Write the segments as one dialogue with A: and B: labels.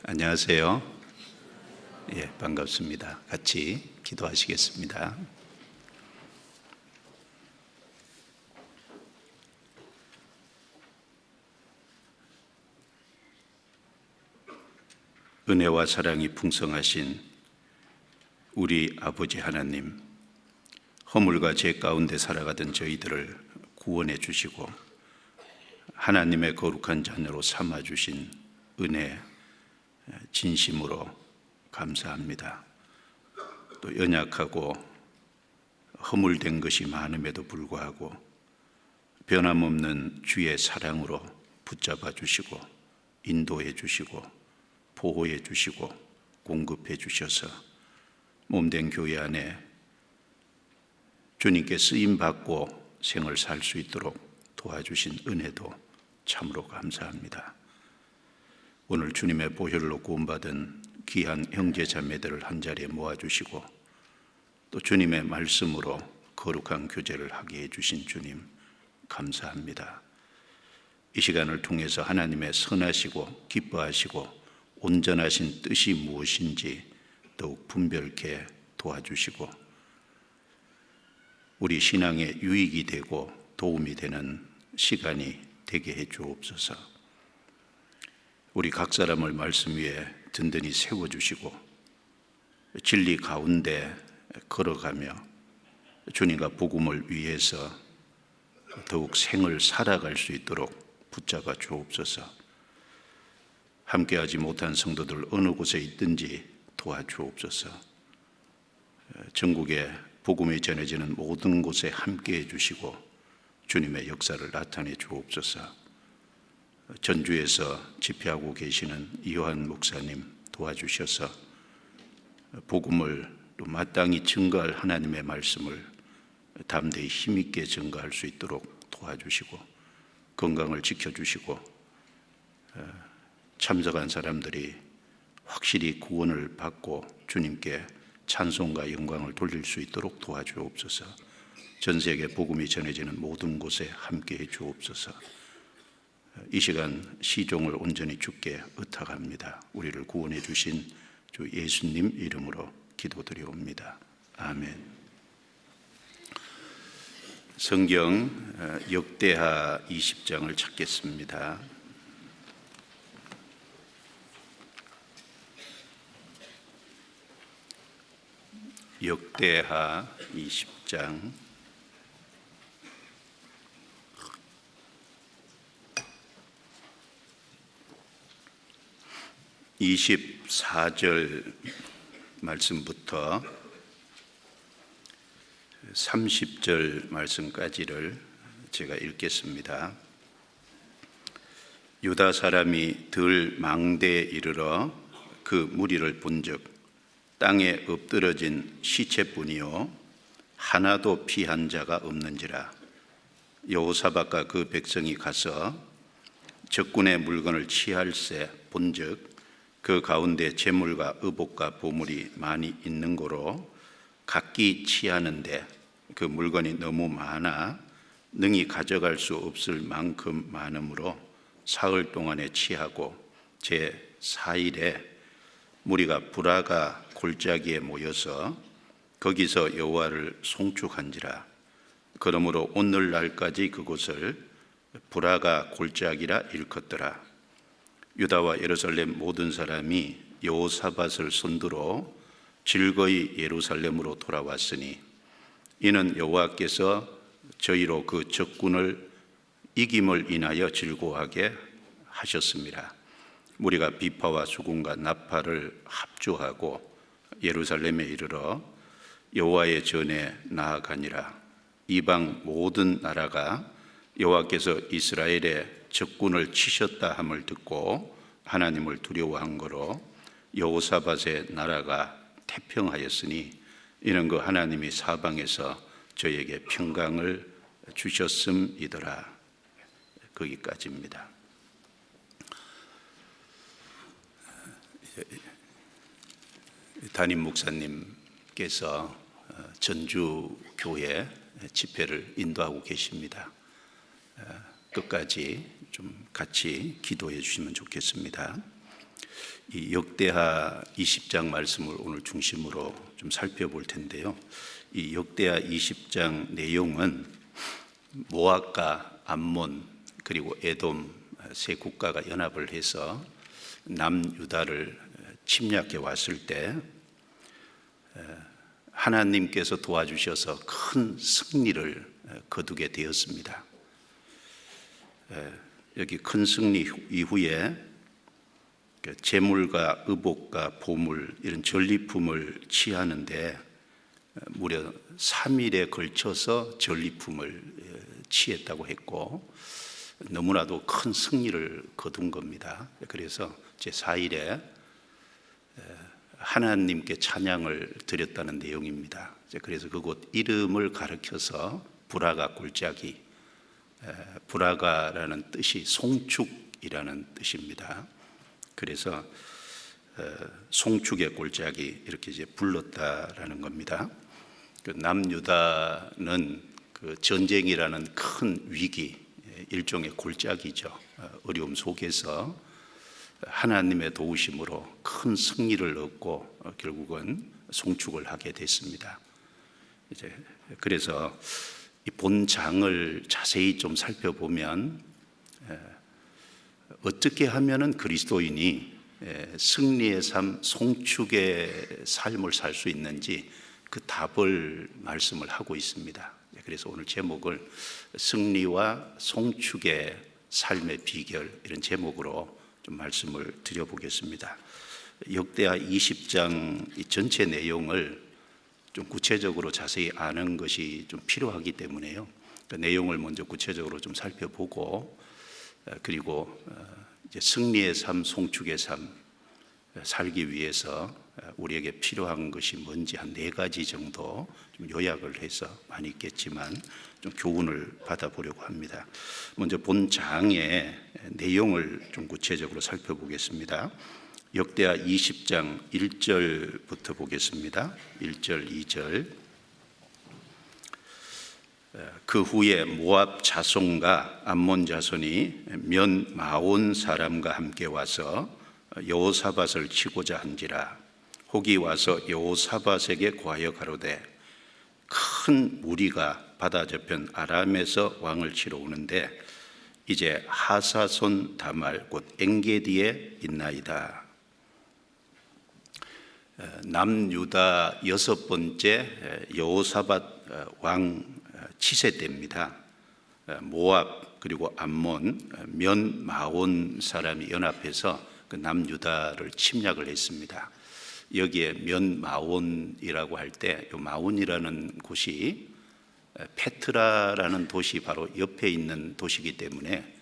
A: 안녕하세요. 반갑습니다. 같이 기도하시겠습니다. 은혜와 사랑이 풍성하신 우리 아버지 하나님, 허물과 죄 가운데 살아가던 저희들을 구원해 주시고 하나님의 거룩한 자녀로 삼아 주신 은혜 진심으로 감사합니다. 또 연약하고 허물된 것이 많음에도 불구하고 변함없는 주의 사랑으로 붙잡아 주시고 인도해 주시고 보호해 주시고 공급해 주셔서 몸된 교회 안에 주님께 쓰임받고 생을 살 수 있도록 도와주신 은혜도 참으로 감사합니다. 오늘 주님의 보혈로 구원받은 귀한 형제 자매들을 한자리에 모아주시고 또 주님의 말씀으로 거룩한 교제를 하게 해주신 주님 감사합니다. 이 시간을 통해서 하나님의 선하시고 기뻐하시고 온전하신 뜻이 무엇인지 더욱 분별케 도와주시고 우리 신앙에 유익이 되고 도움이 되는 시간이 되게 해 주옵소서. 우리 각 사람을 말씀 위에 든든히 세워주시고 진리 가운데 걸어가며 주님과 복음을 위해서 더욱 생을 살아갈 수 있도록 붙잡아 주옵소서. 함께하지 못한 성도들 어느 곳에 있든지 도와주옵소서. 전국에 복음이 전해지는 모든 곳에 함께해 주시고 주님의 역사를 나타내 주옵소서. 전주에서 집회하고 계시는 이호한 목사님 도와주셔서 복음을 또 마땅히 증거할 하나님의 말씀을 담대히 힘있게 증거할 수 있도록 도와주시고 건강을 지켜주시고 참석한 사람들이 확실히 구원을 받고 주님께 찬송과 영광을 돌릴 수 있도록 도와주옵소서. 전 세계 복음이 전해지는 모든 곳에 함께해 주옵소서. 이 시간 시종을 온전히 주께 의탁합니다. 우리를 구원해 주신 주 예수님 이름으로 기도드리옵니다. 아멘. 성경 역대하 20장을 찾겠습니다. 역대하 20장 24절 말씀부터 30절 말씀까지를 제가 읽겠습니다. 유다 사람이 들 망대에 이르러 그 무리를 본즉 땅에 엎드러진 시체뿐이요 하나도 피한 자가 없는지라. 여호사밧과 그 백성이 가서 적군의 물건을 취할새 본즉 그 가운데 재물과 의복과 보물이 많이 있는 고로 각기 취하는데 그 물건이 너무 많아 능히 가져갈 수 없을 만큼 많으므로 사흘 동안에 취하고 제4일에 무리가 브라가 골짜기에 모여서 거기서 여호와를 송축한지라. 그러므로 오늘날까지 그곳을 브라가 골짜기라 일컫더라. 유다와 예루살렘 모든 사람이 여호사밧을 손들어 즐거이 예루살렘으로 돌아왔으니 이는 여호와께서 저희로 그 적군을 이김을 인하여 즐거워하게 하셨습니다. 무리가 비파와 수금과 나팔을 합주하고 예루살렘에 이르러 여호와의 전에 나아가니라. 이방 모든 나라가 여호와께서 이스라엘의 적군을 치셨다 함을 듣고 하나님을 두려워한 거로 여호사밧의 나라가 태평하였으니 이는 그 하나님이 사방에서 저에게 평강을 주셨음이더라. 거기까지입니다. 담임 목사님께서 전주 교회 집회를 인도하고 계십니다. 끝까지 좀 같이 기도해 주시면 좋겠습니다. 이 역대하 20장 말씀을 오늘 중심으로 좀 살펴볼 텐데요. 이 역대하 20장 내용은 모압과 암몬 그리고 에돔 세 국가가 연합을 해서 남유다를 침략해 왔을 때 하나님께서 도와주셔서 큰 승리를 거두게 되었습니다. 여기 큰 승리 이후에 재물과 의복과 보물 이런 전리품을 취하는데 무려 3일에 걸쳐서 전리품을 취했다고 했고 너무나도 큰 승리를 거둔 겁니다. 그래서 제4일에 하나님께 찬양을 드렸다는 내용입니다. 그래서 그곳 이름을 가리켜서 브라가 골짜기, 브라가라는 뜻이 송축이라는 뜻입니다. 그래서 송축의 골짜기 이렇게 이제 불렀다라는 겁니다. 그 남유다는 그 전쟁이라는 큰 위기, 일종의 골짜기죠. 어려움 속에서 하나님의 도우심으로 큰 승리를 얻고 결국은 송축을 하게 됐습니다. 이제 그래서 이 본장을 자세히 좀 살펴보면 어떻게 하면은 그리스도인이 승리의 삶, 송축의 삶을 살 수 있는지 그 답을 말씀을 하고 있습니다. 그래서 오늘 제목을 승리와 송축의 삶의 비결 이런 제목으로 좀 말씀을 드려보겠습니다. 역대하 20장 이 전체 내용을 좀 구체적으로 자세히 아는 것이 좀 필요하기 때문에요. 그 내용을 먼저 구체적으로 좀 살펴보고 그리고 이제 승리의 삶, 송축의 삶 살기 위해서 우리에게 필요한 것이 뭔지 한 4가지 정도 좀 요약을 해서 많이 있겠지만 좀 교훈을 받아보려고 합니다. 먼저 본장의 내용을 좀 구체적으로 살펴보겠습니다. 역대하 20장 1절부터 보겠습니다. 1절, 2절. 그 후에 모압 자손과 암몬 자손이 면 마온 사람과 함께 와서 여호사밧을 치고자 한지라. 혹이 와서 여호사밧에게 고하여 가로되 큰 무리가 바다 저편 아람에서 왕을 치러 오는데 이제 하사손 다말 곧 엔게디에 있나이다. 남유다 6번째 여호사밧 왕 치세 때입니다. 모압 그리고 암몬, 면 마온 사람이 연합해서 그 남유다를 침략을 했습니다. 여기에 면 마온이라고 할 때 이 마온이라는 곳이 페트라라는 도시 바로 옆에 있는 도시이기 때문에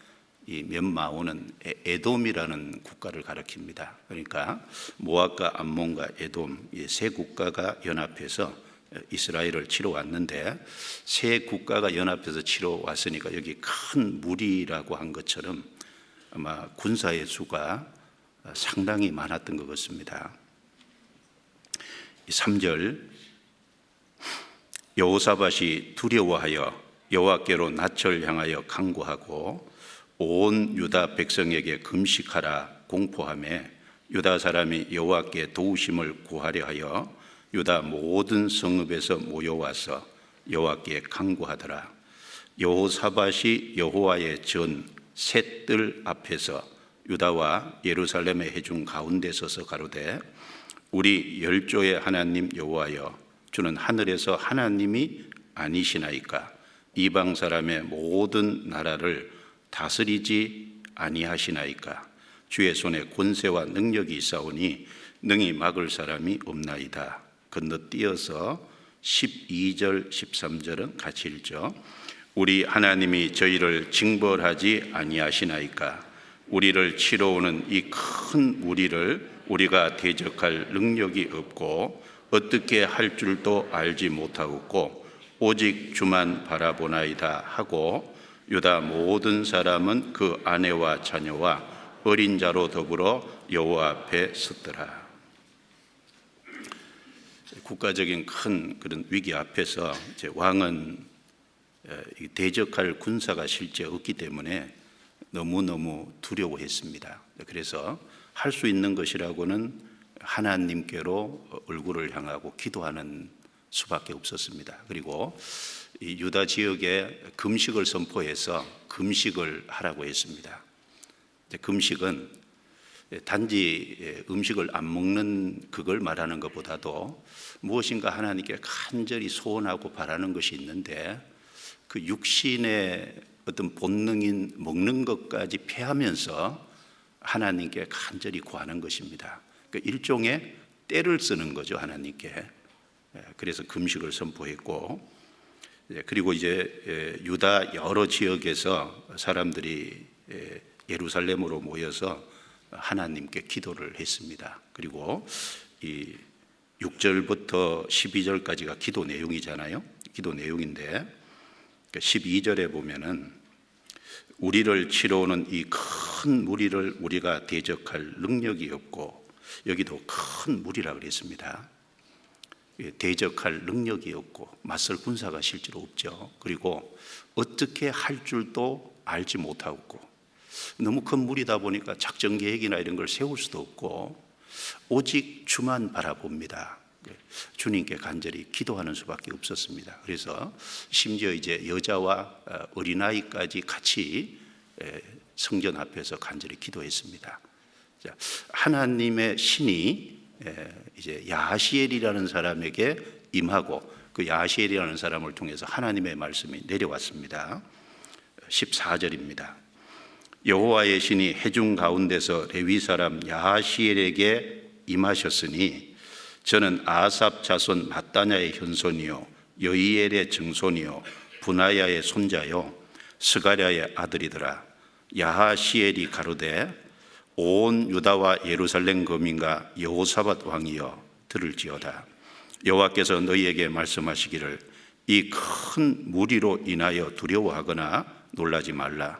A: 이 면 마온은 에돔이라는 국가를 가리킵니다. 그러니까 모압과 암몬과 에돔 이 세 국가가 연합해서 이스라엘을 치러 왔는데 세 국가가 연합해서 치러 왔으니까 여기 큰 무리라고 한 것처럼 아마 군사의 수가 상당히 많았던 것 같습니다. 3절 여호사밧이 두려워하여 여호와께로 낯을 향하여 간구하고 온 유다 백성에게 금식하라 공포하며 유다 사람이 여호와께 도우심을 구하려 하여 유다 모든 성읍에서 모여와서 여호와께 간구하더라. 여호사밧이 여호와의 전 셋들 앞에서 유다와 예루살렘의 회중 가운데 서서 가로되 우리 열조의 하나님 여호와여 주는 하늘에서 하나님이 아니시나이까 이방 사람의 모든 나라를 다스리지 아니하시나이까 주의 손에 권세와 능력이 있사오니 능히 막을 사람이 없나이다. 건너뛰어서 12절 13절은 같이 읽죠. 우리 하나님이 저희를 징벌하지 아니하시나이까 우리를 치러 오는 이 큰 무리를 우리가 대적할 능력이 없고 어떻게 할 줄도 알지 못하고 오직 주만 바라보나이다 하고 유다 모든 사람은 그 아내와 자녀와 어린 자로 더불어 여호와 앞에 섰더라. 국가적인 큰 그런 위기 앞에서 이제 왕은 대적할 군사가 실제 없기 때문에 너무너무 두려워했습니다. 그래서 할 수 있는 것이라고는 하나님께로 얼굴을 향하고 기도하는 수밖에 없었습니다. 그리고 이 유다 지역에 금식을 선포해서 금식을 하라고 했습니다. 금식은 단지 음식을 안 먹는 그걸 말하는 것보다도 무엇인가 하나님께 간절히 소원하고 바라는 것이 있는데 그 육신의 어떤 본능인 먹는 것까지 패하면서 하나님께 간절히 구하는 것입니다. 그 일종의 때를 쓰는 거죠, 하나님께. 그래서 금식을 선포했고, 그리고 이제 유다 여러 지역에서 사람들이 예루살렘으로 모여서 하나님께 기도를 했습니다. 그리고 이 6절부터 12절까지가 기도 내용이잖아요. 기도 내용인데 12절에 보면은 우리를 치러 오는 이 큰 무리를 우리가 대적할 능력이 없고, 여기도 큰 무리라 그랬습니다. 대적할 능력이 없고 맞설 군사가 실제로 없죠. 그리고 어떻게 할 줄도 알지 못하고 너무 큰 무리다 보니까 작전 계획이나 이런 걸 세울 수도 없고 오직 주만 바라봅니다. 주님께 간절히 기도하는 수밖에 없었습니다. 그래서 심지어 이제 여자와 어린아이까지 같이 성전 앞에서 간절히 기도했습니다. 하나님의 신이 이제 야하시엘이라는 사람에게 임하고 그 야하시엘이라는 사람을 통해서 하나님의 말씀이 내려왔습니다. 14절입니다. 여호와의 신이 회중 가운데서 레위 사람 야하시엘에게 임하셨으니 저는 아삽 자손 마따냐의 현손이요 여이엘의 증손이요 분하야의 손자요 스가랴의 아들이더라. 야하시엘이 가로되 온 유다와 예루살렘 거민과 여호사밧 왕이여 들을지어다. 여호와께서 너희에게 말씀하시기를 이 큰 무리로 인하여 두려워하거나 놀라지 말라.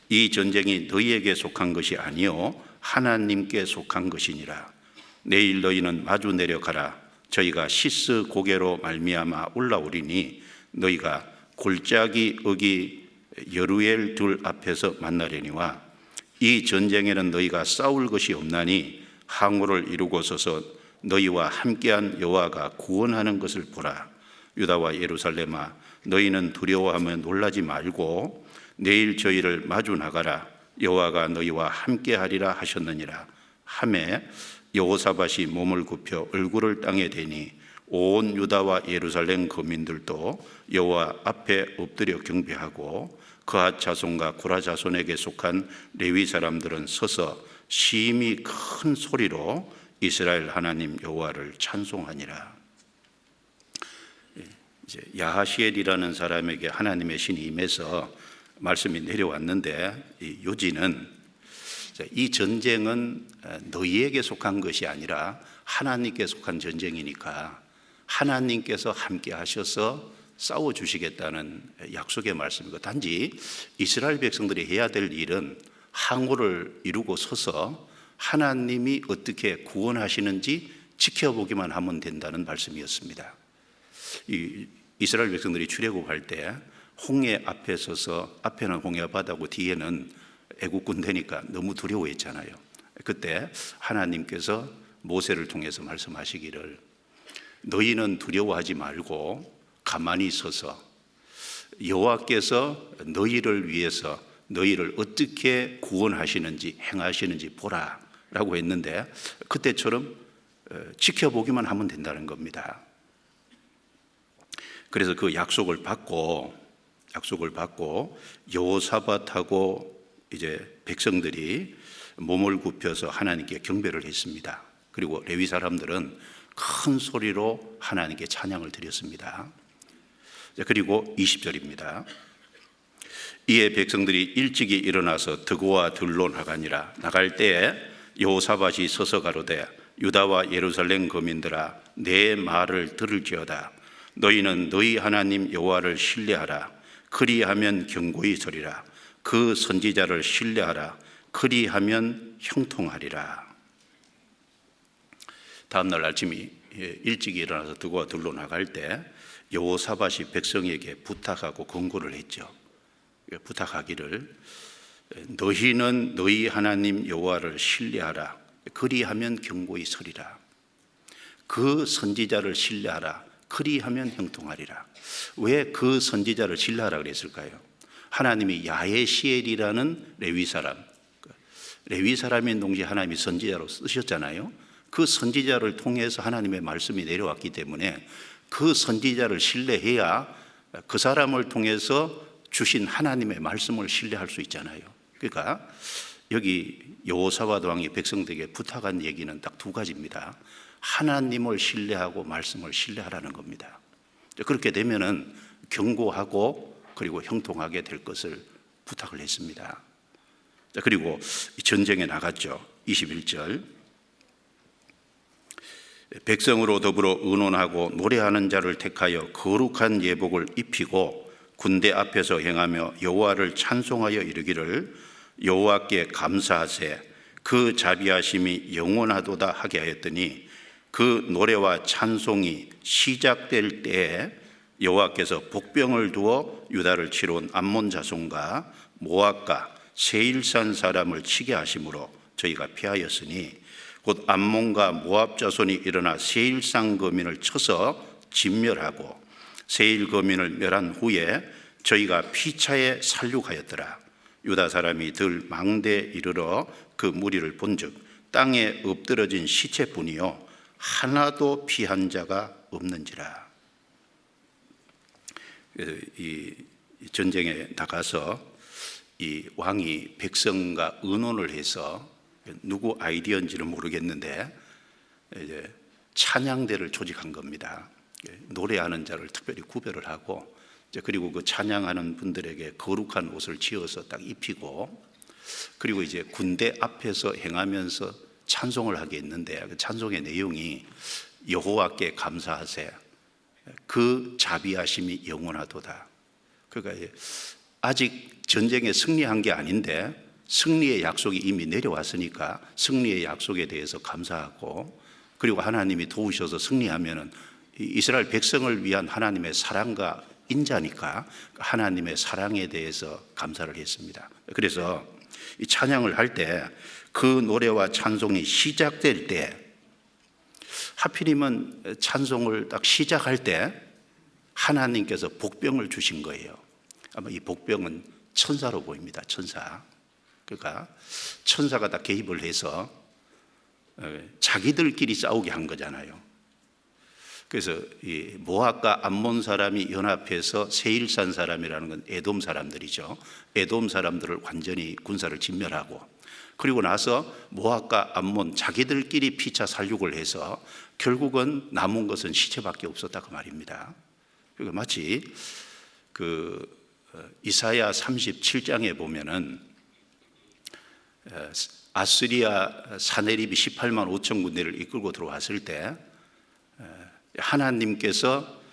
A: 이 전쟁이 너희에게 속한 것이 아니요 하나님께 속한 것이니라. 내일 너희는 마주 내려가라. 저희가 시스 고개로 말미암아 올라오리니 너희가 골짜기 어기 여루엘 둘 앞에서 만나려니와 이 전쟁에는 너희가 싸울 것이 없나니 항우를 이루고 서서 너희와 함께한 여호와가 구원하는 것을 보라. 유다와 예루살렘아 너희는 두려워하며 놀라지 말고 내일 저희를 마주 나가라. 여호와가 너희와 함께하리라 하셨느니라 하매 여호사밧이 몸을 굽혀 얼굴을 땅에 대니 온 유다와 예루살렘 거민들도 여호와 앞에 엎드려 경배하고 그앗 자손과 고라 자손에게 속한 레위 사람들은 서서 심히 큰 소리로 이스라엘 하나님 여호와를 찬송하니라. 이제 야하시엘이라는 사람에게 하나님의 신이 임해서 말씀이 내려왔는데 이 요지는 이 전쟁은 너희에게 속한 것이 아니라 하나님께 속한 전쟁이니까 하나님께서 함께 하셔서 싸워주시겠다는 약속의 말씀이고, 단지 이스라엘 백성들이 해야 될 일은 항우를 이루고 서서 하나님이 어떻게 구원하시는지 지켜보기만 하면 된다는 말씀이었습니다. 이스라엘 백성들이 출애굽할 때 홍해 앞에 서서 앞에는 홍해 바다고 뒤에는 애국 군대니까 너무 두려워했잖아요. 그때 하나님께서 모세를 통해서 말씀하시기를 너희는 두려워하지 말고 가만히 서서 여호와께서 너희를 위해서 너희를 어떻게 구원하시는지 행하시는지 보라 라고 했는데 그때처럼 지켜보기만 하면 된다는 겁니다. 그래서 그 약속을 받고 여호사밧하고 이제 백성들이 몸을 굽혀서 하나님께 경배를 했습니다. 그리고 레위 사람들은 큰 소리로 하나님께 찬양을 드렸습니다. 그리고 20절입니다. 이에 백성들이 일찍이 일어나서 드고와 들로 나가니라. 나갈 때에 여호사밧이 서서 가로되 유다와 예루살렘 거민들아 내 말을 들을지어다. 너희는 너희 하나님 여호와를 신뢰하라. 그리하면 경고히 서리라. 그 선지자를 신뢰하라. 그리하면 형통하리라. 다음날 아침이 일찍 일어나서 드고와 들로 나갈 때 여호사밧이 백성에게 부탁하고 권고를 했죠. 부탁하기를 너희는 너희 하나님 여호와를 신뢰하라. 그리하면 경고히 서리라. 그 선지자를 신뢰하라. 그리하면 형통하리라. 왜 그 선지자를 신뢰하라 그랬을까요? 하나님이 야에시엘이라는 레위 사람인 동시에 하나님이 선지자로 쓰셨잖아요. 그 선지자를 통해서 하나님의 말씀이 내려왔기 때문에 그 선지자를 신뢰해야 그 사람을 통해서 주신 하나님의 말씀을 신뢰할 수 있잖아요. 그러니까 여기 여호사밧 왕이 백성들에게 부탁한 얘기는 딱 두 가지입니다. 하나님을 신뢰하고 말씀을 신뢰하라는 겁니다. 그렇게 되면은 경고하고 그리고 형통하게 될 것을 부탁을 했습니다. 그리고 전쟁에 나갔죠. 21절. 백성으로 더불어 의논하고 노래하는 자를 택하여 거룩한 예복을 입히고 군대 앞에서 행하며 여호와를 찬송하여 이르기를 여호와께 감사하세. 그 자비하심이 영원하도다 하게 하였더니 그 노래와 찬송이 시작될 때에 여호와께서 복병을 두어 유다를 치러 온 암몬 자손과 모압과 세일산 사람을 치게 하심으로 저희가 피하였으니 곧 암몬과 모압 자손이 일어나 세일산 거민을 쳐서 진멸하고 세일 거민을 멸한 후에 저희가 피차에 살육하였더라. 유다 사람이 들 망대에 이르러 그 무리를 본즉 땅에 엎드러진 시체뿐이요 하나도 피한 자가 없는지라. 이 전쟁에 나가서 이 왕이 백성과 의논을 해서 누구 아이디어인지는 모르겠는데 이제 찬양대를 조직한 겁니다. 노래하는 자를 특별히 구별을 하고 그리고 그 찬양하는 분들에게 거룩한 옷을 지어서 딱 입히고 그리고 이제 군대 앞에서 행하면서 찬송을 하게 했는데 그 찬송의 내용이 여호와께 감사하세. 그 자비하심이 영원하도다. 그러니까 아직 전쟁에 승리한 게 아닌데 승리의 약속이 이미 내려왔으니까 승리의 약속에 대해서 감사하고 그리고 하나님이 도우셔서 승리하면은 이스라엘 백성을 위한 하나님의 사랑과 인자니까 하나님의 사랑에 대해서 감사를 했습니다. 그래서 이 찬양을 할 때 그 노래와 찬송이 시작될 때 하필이면 찬송을 딱 시작할 때 하나님께서 복병을 주신 거예요. 아마 이 복병은 천사로 보입니다. 천사. 그러니까 천사가 다 개입을 해서 자기들끼리 싸우게 한 거잖아요. 그래서 이 모압과 암몬 사람이 연합해서 세일산 사람이라는 건 에돔 사람들이죠. 에돔 사람들을 완전히 군사를 진멸하고 그리고 나서 모압과 암몬 자기들끼리 피차 살육을 해서 결국은 남은 것은 시체밖에 없었다 그 말입니다. 그러니까 마치 그 이사야 37장에 보면은 아스리아 사네립이 18만 5천 군대를 이끌고 들어왔을 때 하나님께서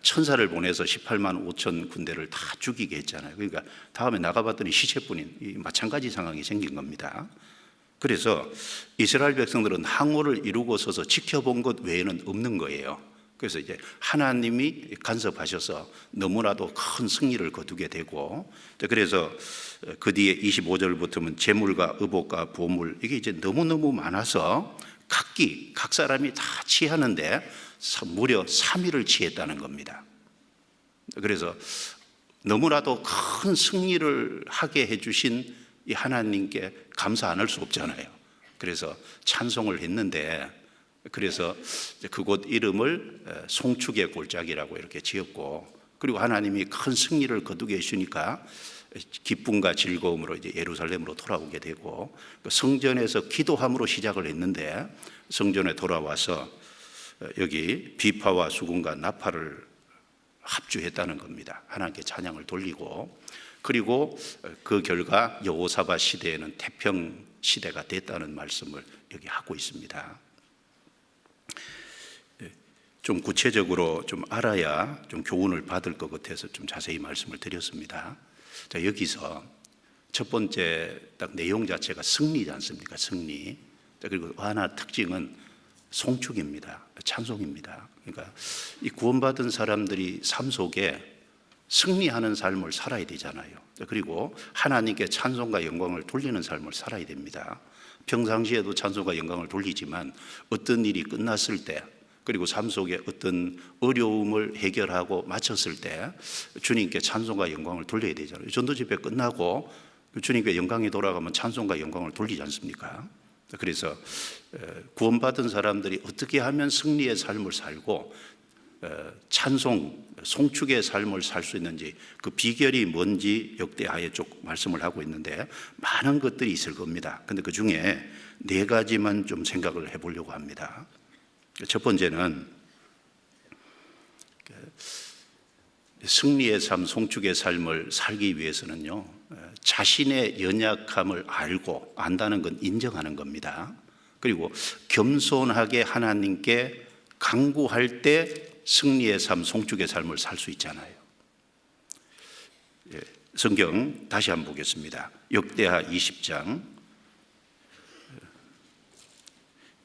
A: 천사를 보내서 18만 5천 군대를 다 죽이게 했잖아요. 그러니까 다음에 나가봤더니 시체뿐인 마찬가지 상황이 생긴 겁니다. 그래서 이스라엘 백성들은 항우를 이루고 서서 지켜본 것 외에는 없는 거예요. 그래서 이제 하나님이 간섭하셔서 너무나도 큰 승리를 거두게 되고 그래서 그 뒤에 25절부터는 재물과 의복과 보물 이게 이제 너무너무 많아서 각 사람이 다 취하는데 무려 3일을 취했다는 겁니다. 그래서 너무나도 큰 승리를 하게 해주신 이 하나님께 감사 안 할 수 없잖아요. 그래서 찬송을 했는데 그래서 그곳 이름을 송축의 골짜기라고 이렇게 지었고 그리고 하나님이 큰 승리를 거두게 해주니까 기쁨과 즐거움으로 이제 예루살렘으로 돌아오게 되고 성전에서 기도함으로 시작을 했는데 성전에 돌아와서 여기 비파와 수금과 나팔을 합주했다는 겁니다. 하나님께 찬양을 돌리고 그리고 그 결과 여호사밧 시대에는 태평 시대가 됐다는 말씀을 여기 하고 있습니다. 좀 구체적으로 좀 알아야 좀 교훈을 받을 것 같아서 좀 자세히 말씀을 드렸습니다. 자, 여기서 첫 번째 딱 내용 자체가 승리지 않습니까? 승리. 그리고 하나 특징은 송축입니다. 찬송입니다. 그러니까 이 구원받은 사람들이 삶 속에 승리하는 삶을 살아야 되잖아요. 그리고 하나님께 찬송과 영광을 돌리는 삶을 살아야 됩니다. 평상시에도 찬송과 영광을 돌리지만 어떤 일이 끝났을 때, 그리고 삶 속에 어떤 어려움을 해결하고 마쳤을 때 주님께 찬송과 영광을 돌려야 되잖아요. 전도 집회 끝나고 주님께 영광이 돌아가면 찬송과 영광을 돌리지 않습니까? 그래서 구원받은 사람들이 어떻게 하면 승리의 삶을 살고 찬송, 송축의 삶을 살 수 있는지, 그 비결이 뭔지 역대하에 쭉 말씀을 하고 있는데 많은 것들이 있을 겁니다. 근데 그 중에 4가지만 좀 생각을 해보려고 합니다. 첫 번째는 승리의 삶, 송축의 삶을 살기 위해서는요, 자신의 연약함을 알고 안다는 건 인정하는 겁니다. 그리고 겸손하게 하나님께 간구할 때 승리의 삶, 송축의 삶을 살 수 있잖아요. 성경 다시 한번 보겠습니다. 역대하 20장.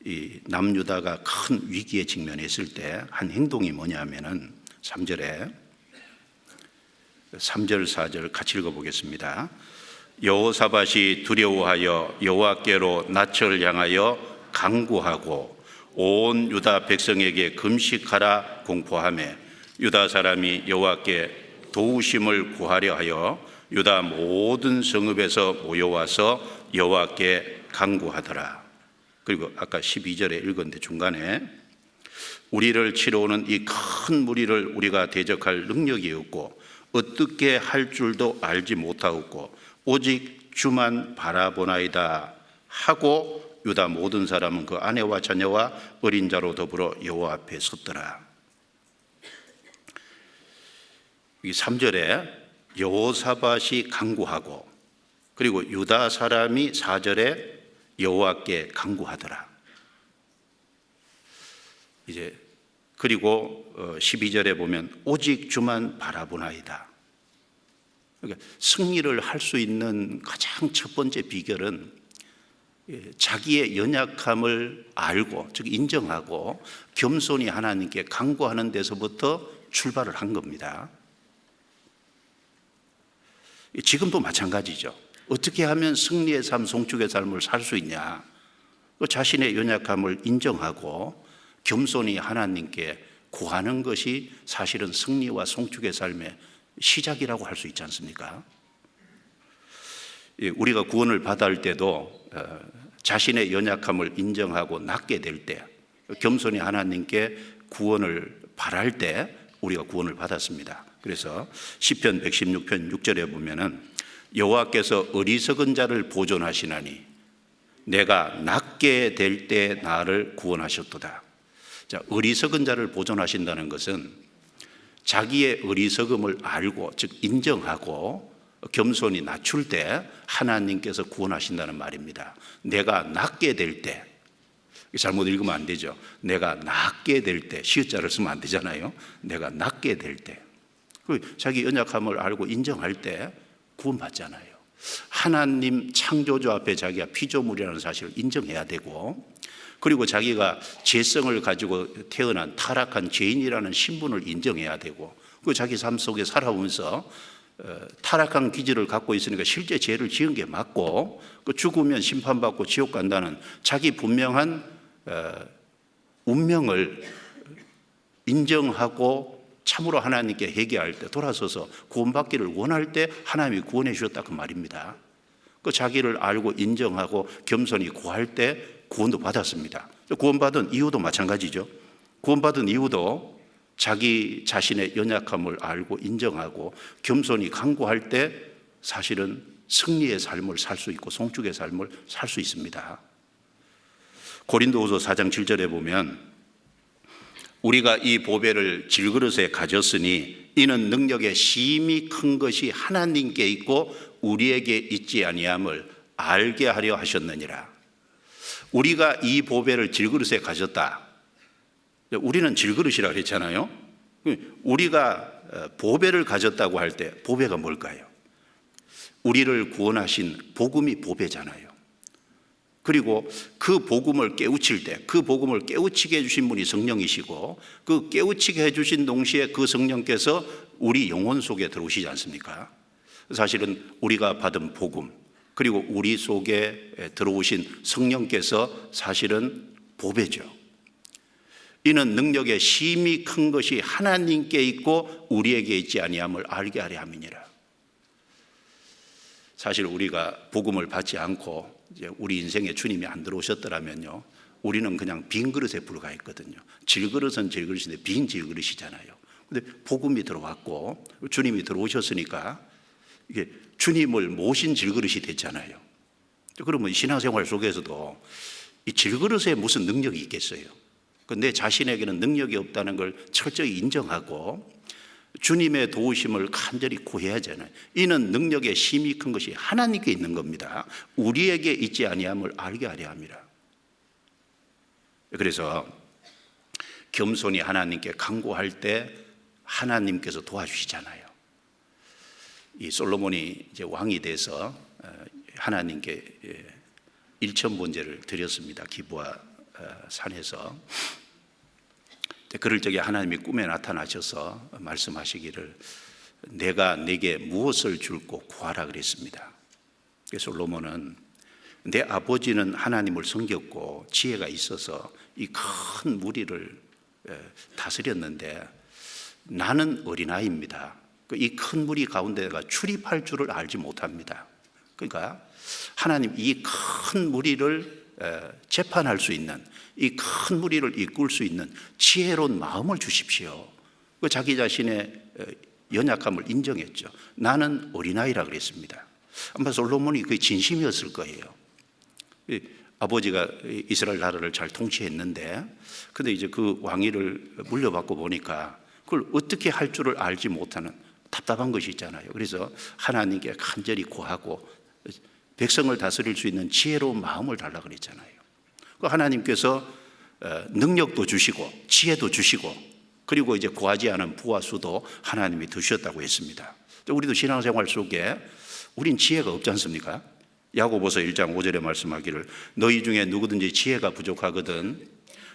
A: 이 남유다가 큰 위기에 직면했을 때 한 행동이 뭐냐면은 3절 4절 같이 읽어보겠습니다. 여호사밧이 두려워하여 여호와께로 낯을 향하여 간구하고 온 유다 백성에게 금식하라 공포하며 유다 사람이 여호와께 도우심을 구하려 하여 유다 모든 성읍에서 모여와서 여호와께 간구하더라. 그리고 아까 12절에 읽었는데 중간에 우리를 치러 오는 이 큰 무리를 우리가 대적할 능력이 없고 어떻게 할 줄도 알지 못하였고 오직 주만 바라보나이다 하고 유다 모든 사람은 그 아내와 자녀와 어린 자로 더불어 여호와 앞에 섰더라. 이 3절에 여호사밧이 간구하고, 그리고 유다 사람이 4절에 여호와께 간구하더라. 이제 그리고 12절에 보면 오직 주만 바라보나이다. 그러니까 승리를 할 수 있는 가장 첫 번째 비결은 자기의 연약함을 알고, 즉 인정하고 겸손히 하나님께 간구하는 데서부터 출발을 한 겁니다. 지금도 마찬가지죠. 어떻게 하면 승리의 삶, 송축의 삶을 살 수 있냐? 자신의 연약함을 인정하고 겸손히 하나님께 구하는 것이 사실은 승리와 송축의 삶의 시작이라고 할 수 있지 않습니까? 우리가 구원을 받을 때도 자신의 연약함을 인정하고 낫게 될 때, 겸손히 하나님께 구원을 바랄 때 우리가 구원을 받았습니다. 그래서 시편 116편 6절에 보면은 여호와께서 어리석은 자를 보존하시나니 내가 낫게 될 때 나를 구원하셨도다. 자, 어리석은 자를 보존하신다는 것은 자기의 어리석음을 알고, 즉 인정하고 겸손히 낮출 때 하나님께서 구원하신다는 말입니다. 내가 낫게 될 때, 잘못 읽으면 안 되죠. 내가 낫게 될 때, 시읒자를 쓰면 안 되잖아요. 내가 낫게 될 때, 자기 연약함을 알고 인정할 때 구원받잖아요. 하나님 창조주 앞에 자기가 피조물이라는 사실을 인정해야 되고, 그리고 자기가 죄성을 가지고 태어난 타락한 죄인이라는 신분을 인정해야 되고, 그리고 자기 삶 속에 살아오면서 타락한 기질을 갖고 있으니까 실제 죄를 지은 게 맞고, 죽으면 심판받고 지옥 간다는 자기 분명한 운명을 인정하고 참으로 하나님께 회개할 때, 돌아서서 구원받기를 원할 때 하나님이 구원해 주셨다, 그 말입니다. 자기를 알고 인정하고 겸손히 구할 때 구원도 받았습니다. 구원받은 이유도 마찬가지죠. 구원받은 이유도 자기 자신의 연약함을 알고 인정하고 겸손히 간구할 때 사실은 승리의 삶을 살 수 있고 송축의 삶을 살 수 있습니다. 고린도후서 4장 7절에 보면 우리가 이 보배를 질그릇에 가졌으니 이는 능력의 심히 큰 것이 하나님께 있고 우리에게 있지 아니함을 알게 하려 하셨느니라. 우리가 이 보배를 질그릇에 가졌다. 우리는 질그릇이라고 그랬잖아요. 우리가 보배를 가졌다고 할 때 보배가 뭘까요? 우리를 구원하신 복음이 보배잖아요. 그리고 그 복음을 깨우칠 때 그 복음을 깨우치게 해주신 분이 성령이시고 그 깨우치게 해주신 동시에 그 성령께서 우리 영혼 속에 들어오시지 않습니까? 사실은 우리가 받은 복음 그리고 우리 속에 들어오신 성령께서 사실은 보배죠. 이는 능력의 심히 큰 것이 하나님께 있고 우리에게 있지 아니함을 알게 하려 함이니라. 사실 우리가 복음을 받지 않고 이제 우리 인생에 주님이 안 들어오셨더라면요, 우리는 그냥 빈 그릇에 불과했거든요. 질그릇은 질그릇인데 빈 질그릇이잖아요. 근데 복음이 들어왔고 주님이 들어오셨으니까 이게 주님을 모신 질그릇이 됐잖아요. 그러면 신앙생활 속에서도 이 질그릇에 무슨 능력이 있겠어요? 내 자신에게는 능력이 없다는 걸 철저히 인정하고 주님의 도우심을 간절히 구해야 하잖아요. 이는 능력의 심히 큰 것이 하나님께 있는 겁니다. 우리에게 있지 아니함을 알게 하려 함이라. 그래서 겸손히 하나님께 간구할 때 하나님께서 도와주시잖아요. 이 솔로몬이 이제 왕이 돼서 하나님께 일천번제를 드렸습니다. 기브아 산에서. 그럴 적에 하나님이 꿈에 나타나셔서 말씀하시기를 내가 네게 무엇을 줄고 구하라 그랬습니다. 그래서 솔로몬은 내 아버지는 하나님을 섬겼고 지혜가 있어서 이 큰 무리를 다스렸는데 나는 어린아이입니다. 이 큰 무리 가운데가 출입할 줄을 알지 못합니다. 그러니까 하나님 이 큰 무리를 재판할 수 있는 이 큰 무리를 이끌 수 있는 지혜로운 마음을 주십시오. 자기 자신의 연약함을 인정했죠. 나는 어린아이라 그랬습니다. 아마 솔로몬이 그게 진심이었을 거예요. 아버지가 이스라엘 나라를 잘 통치했는데 근데 이제 그 왕위를 물려받고 보니까 그걸 어떻게 할 줄을 알지 못하는 답답한 것이 있잖아요. 그래서 하나님께 간절히 구하고 백성을 다스릴 수 있는 지혜로운 마음을 달라고 그랬잖아요. 하나님께서 능력도 주시고 지혜도 주시고 그리고 이제 구하지 않은 부와 수도 하나님이 주셨다고 했습니다. 우리도 신앙생활 속에 우린 지혜가 없지 않습니까? 야고보서 1장 5절에 말씀하기를 너희 중에 누구든지 지혜가 부족하거든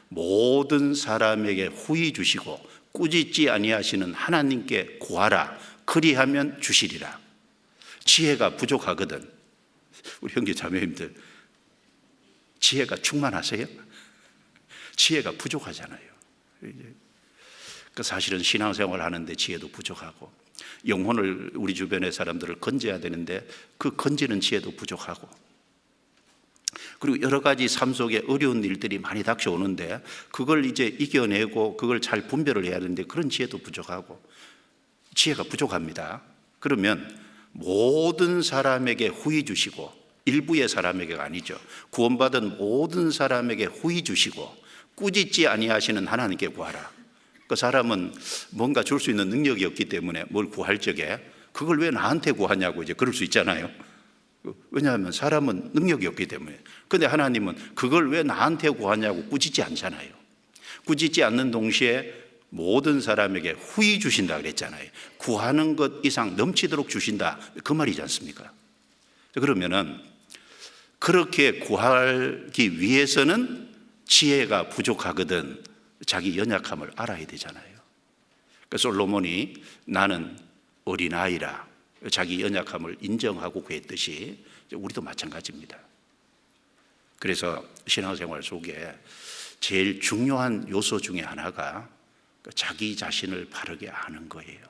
A: 모든 사람에게 후히 주시고 꾸짖지 아니하시는 하나님께 구하라 그리하면 주시리라. 지혜가 부족하거든. 우리 형제 자매님들 지혜가 충만하세요? 지혜가 부족하잖아요. 사실은 신앙생활 하는데 지혜도 부족하고 영혼을 우리 주변의 사람들을 건져야 되는데 그 건지는 지혜도 부족하고 그리고 여러 가지 삶 속에 어려운 일들이 많이 닥쳐오는데 그걸 이제 이겨내고 그걸 잘 분별을 해야 되는데 그런 지혜도 부족하고 지혜가 부족합니다. 그러면 모든 사람에게 후히 주시고 일부의 사람에게가 아니죠. 구원받은 모든 사람에게 후히 주시고 꾸짖지 아니하시는 하나님께 구하라. 그 사람은 뭔가 줄 수 있는 능력이 없기 때문에 뭘 구할 적에 그걸 왜 나한테 구하냐고 이제 그럴 수 있잖아요. 왜냐하면 사람은 능력이 없기 때문에. 근데 하나님은 그걸 왜 나한테 구하냐고 꾸짖지 않잖아요. 꾸짖지 않는 동시에 모든 사람에게 후히 주신다 그랬잖아요. 구하는 것 이상 넘치도록 주신다 그 말이지 않습니까? 그러면은 그렇게 구하기 위해서는 지혜가 부족하거든 자기 연약함을 알아야 되잖아요. 그러니까 솔로몬이 나는 어린아이라 자기 연약함을 인정하고 구했듯이 우리도 마찬가지입니다. 그래서 신앙생활 속에 제일 중요한 요소 중에 하나가 자기 자신을 바르게 아는 거예요.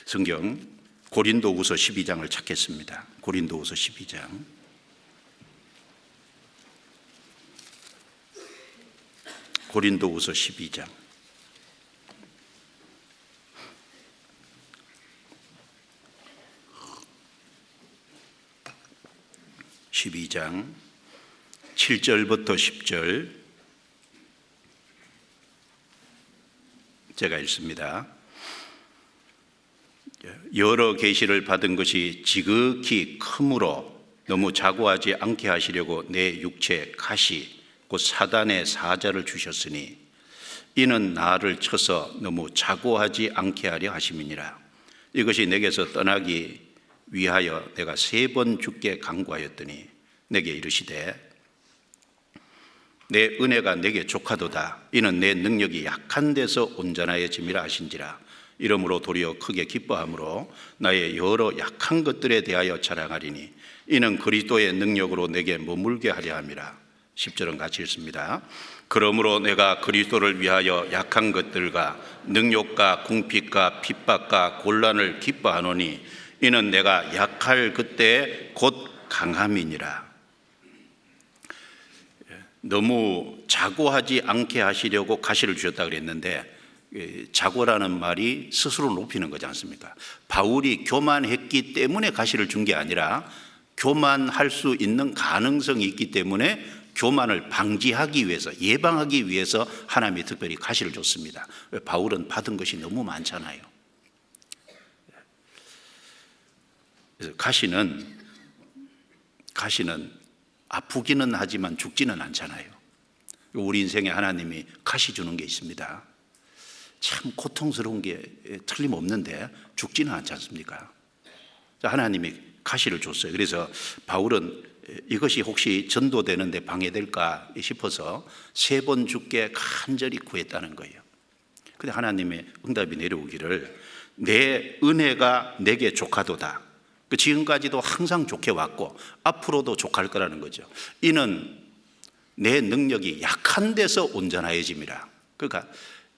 A: 성경 고린도후서 12장을 찾겠습니다. 고린도후서 12장. 고린도후서 12장. 12장 7절부터 10절 제가 읽습니다. 여러 계시를 받은 것이 지극히 크므로 너무 자고하지 않게 하시려고 내 육체 가시 곧 사단의 사자를 주셨으니 이는 나를 쳐서 너무 자고하지 않게 하려 하심이니라. 이것이 내게서 떠나기 위하여 내가 3번 주께 간구하였더니 내게 이르시되 내 은혜가 내게 족하도다. 이는 내 능력이 약한 데서 온전하여짐이라 하신지라. 이러므로 도리어 크게 기뻐함으로 나의 여러 약한 것들에 대하여 자랑하리니 이는 그리스도의 능력으로 내게 머물게 하려 함이라. 10절은 같이 읽습니다. 그러므로 내가 그리스도를 위하여 약한 것들과 능욕과 궁핍과 핍박과 곤란을 기뻐하노니 이는 내가 약할 그때 곧 강함이니라. 너무 자고하지 않게 하시려고 가시를 주셨다 그랬는데 자고라는 말이 스스로 높이는 거지 않습니까? 바울이 교만했기 때문에 가시를 준 게 아니라 교만할 수 있는 가능성이 있기 때문에 교만을 방지하기 위해서, 예방하기 위해서 하나님이 특별히 가시를 줬습니다. 바울은 받은 것이 너무 많잖아요. 그래서 가시는 아프기는 하지만 죽지는 않잖아요. 우리 인생에 하나님이 가시 주는 게 있습니다. 참 고통스러운 게 틀림없는데 죽지는 않지 않습니까? 하나님이 가시를 줬어요. 그래서 바울은 이것이 혹시 전도되는데 방해될까 싶어서 3번 죽게 간절히 구했다는 거예요. 근데 하나님의 응답이 내려오기를 내 은혜가 내게 족하도다. 지금까지도 항상 좋게 왔고 앞으로도 족할 거라는 거죠. 이는 내 능력이 약한 데서 온전하여짐이라. 그러니까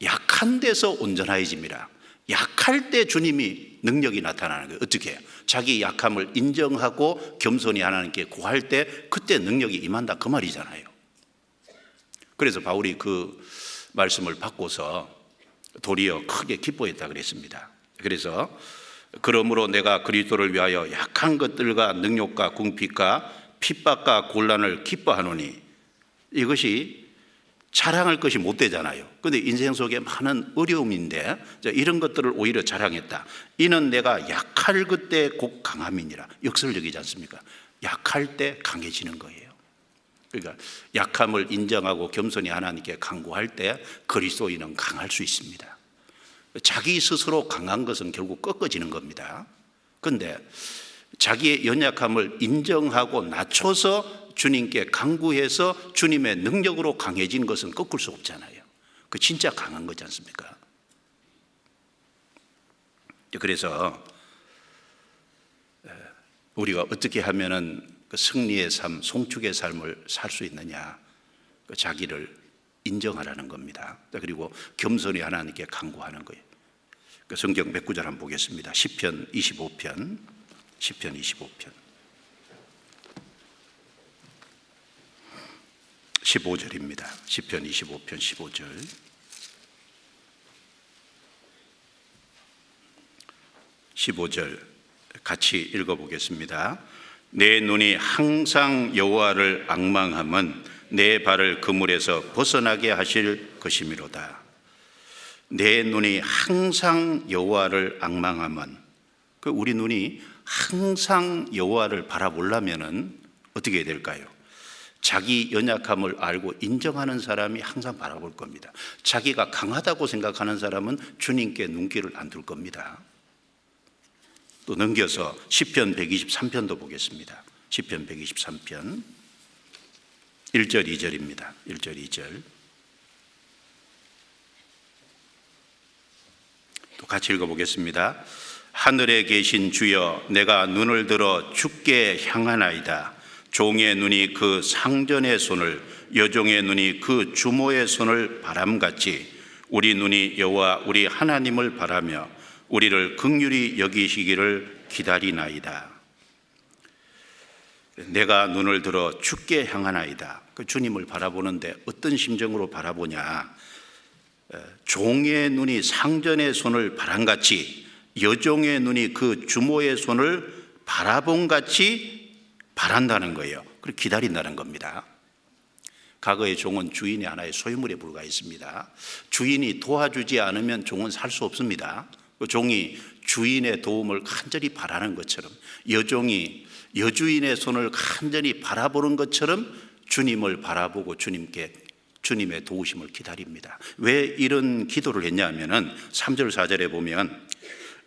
A: 약한 데서 온전하여짐이라. 약할 때 주님이 능력이 나타나는 거예요. 어떻게 해요? 자기 약함을 인정하고 겸손히 하나님께 구할 때 그때 능력이 임한다 그 말이잖아요. 그래서 바울이 그 말씀을 받고서 도리어 크게 기뻐했다 그랬습니다. 그래서 그러므로 내가 그리스도를 위하여 약한 것들과 능욕과 궁핍과 핍박과 곤란을 기뻐하노니 이것이 자랑할 것이 못 되잖아요. 그런데 인생 속에 많은 어려움인데 이런 것들을 오히려 자랑했다. 이는 내가 약할 그때 곧 강함이니라. 역설적이지 않습니까? 약할 때 강해지는 거예요. 그러니까 약함을 인정하고 겸손히 하나님께 간구할 때 그리스도인은 강할 수 있습니다. 자기 스스로 강한 것은 결국 꺾어지는 겁니다. 그런데 자기의 연약함을 인정하고 낮춰서 주님께 간구해서 주님의 능력으로 강해진 것은 꺾을 수 없잖아요. 그 진짜 강한 거지 않습니까? 그래서 우리가 어떻게 하면은 그 승리의 삶, 송축의 삶을 살 수 있느냐? 자기를 인정하라는 겁니다. 그리고 겸손히 하나님께 간구하는 거예요. 성경 몇 구절 한번 보겠습니다. 시편 25편 15절입니다. 시편 25편 15절. 같이 읽어보겠습니다. 내 눈이 항상 여호와를 앙망함은 내 발을 그물에서 벗어나게 하실 것이미로다. 내 눈이 항상 여호와를 앙망함은, 우리 눈이 항상 여호와를 바라보려면은 어떻게 해야 될까요? 자기 연약함을 알고 인정하는 사람이 항상 바라볼 겁니다. 자기가 강하다고 생각하는 사람은 주님께 눈길을 안 둘 겁니다. 또 넘겨서 시편 123편도 보겠습니다. 시편 123편 1절 2절입니다. 1절 2절 또 같이 읽어보겠습니다. 하늘에 계신 주여, 내가 눈을 들어 주께 향하나이다. 종의 눈이 그 상전의 손을, 여종의 눈이 그 주모의 손을 바람같이 우리 눈이 여호와 우리 하나님을 바라며 우리를 긍휼히 여기시기를 기다리나이다. 내가 눈을 들어 주께 향하나이다. 그 주님을 바라보는데 어떤 심정으로 바라보냐? 종의 눈이 상전의 손을 바람같이 여종의 눈이 그 주모의 손을 바라본같이 바란다는 거예요. 그리고 기다린다는 겁니다. 과거의 종은 주인이 하나의 소유물에 불과했습니다. 주인이 도와주지 않으면 종은 살 수 없습니다. 그 종이 주인의 도움을 간절히 바라는 것처럼, 여종이 여주인의 손을 간절히 바라보는 것처럼 주님을 바라보고 주님의 도우심을 기다립니다. 왜 이런 기도를 했냐 하면은 3절 4절에 보면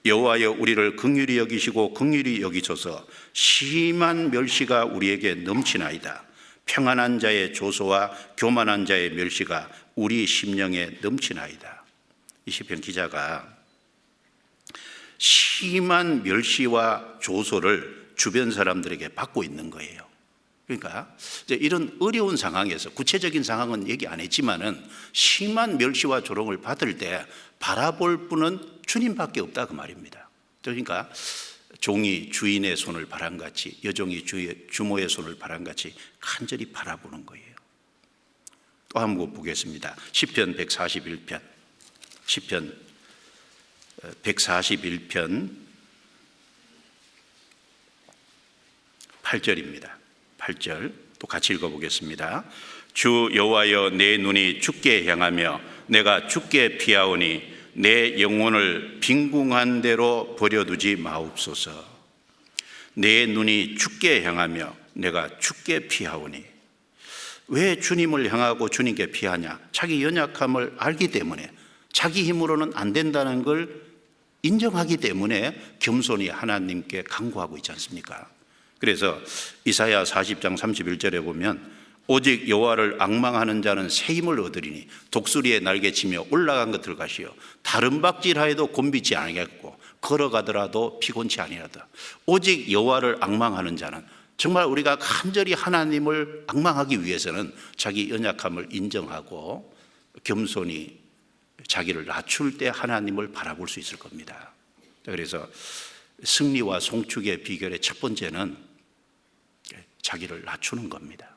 A: 여호와여 우리를 긍휼히 여기시고 긍휼히 여기소서. 심한 멸시가 우리에게 넘치나이다. 평안한 자의 조소와 교만한 자의 멸시가 우리 심령에 넘치나이다. 이 시편 기자가 심한 멸시와 조소를 주변 사람들에게 받고 있는 거예요. 그러니까 이제 이런 어려운 상황에서, 구체적인 상황은 얘기 안 했지만은 심한 멸시와 조롱을 받을 때 바라볼 분은 주님밖에 없다 그 말입니다. 그러니까 종이 주인의 손을 바람같이, 여종이 주모의 손을 바람같이 간절히 바라보는 거예요. 또 한 번 보겠습니다. 시편 141편, 시편 141편 8절입니다. 8절 또 같이 읽어보겠습니다. 주 여호와여 내 눈이 주께 향하며 내가 주께 피하오니 내 영혼을 빈궁한 대로 버려두지 마옵소서. 내 눈이 주께 향하며 내가 주께 피하오니. 왜 주님을 향하고 주님께 피하냐? 자기 연약함을 알기 때문에, 자기 힘으로는 안 된다는 걸 인정하기 때문에 겸손히 하나님께 간구하고 있지 않습니까? 그래서 이사야 40장 31절에 보면 오직 여호와를 앙망하는 자는 새 힘을 얻으리니 독수리에 날개치며 올라간 것들 같이요 다른 박질하여도 곤비지 아니하겠고 걸어가더라도 피곤치 아니하다. 오직 여호와를 앙망하는 자는, 정말 우리가 간절히 하나님을 앙망하기 위해서는 자기 연약함을 인정하고 겸손히 자기를 낮출 때 하나님을 바라볼 수 있을 겁니다. 그래서 승리와 송축의 비결의 첫 번째는 자기를 낮추는 겁니다.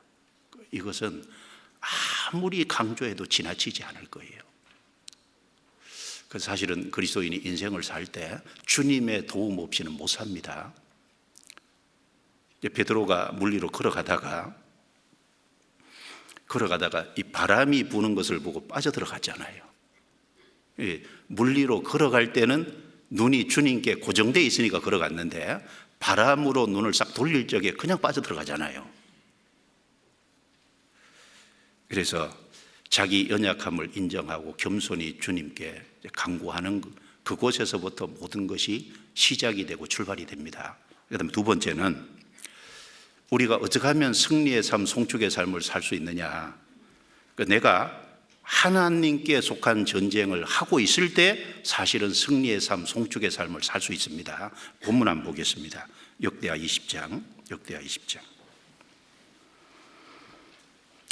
A: 이것은 아무리 강조해도 지나치지 않을 거예요. 그래서 사실은 그리스도인이 인생을 살 때 주님의 도움 없이는 못 삽니다. 베드로가 물리로 걸어가다가 이 바람이 부는 것을 보고 빠져들어갔잖아요. 물리로 걸어갈 때는 눈이 주님께 고정되어 있으니까 걸어갔는데 바람으로 눈을 싹 돌릴 적에 그냥 빠져들어가잖아요. 그래서 자기 연약함을 인정하고 겸손히 주님께 간구하는 그곳에서부터 모든 것이 시작이 되고 출발이 됩니다. 그다음에 두 번째는 우리가 어떻게 하면 승리의 삶, 송축의 삶을 살 수 있느냐. 내가 하나님께 속한 전쟁을 하고 있을 때 사실은 승리의 삶, 송축의 삶을 살 수 있습니다. 본문 한번 보겠습니다. 역대하 20장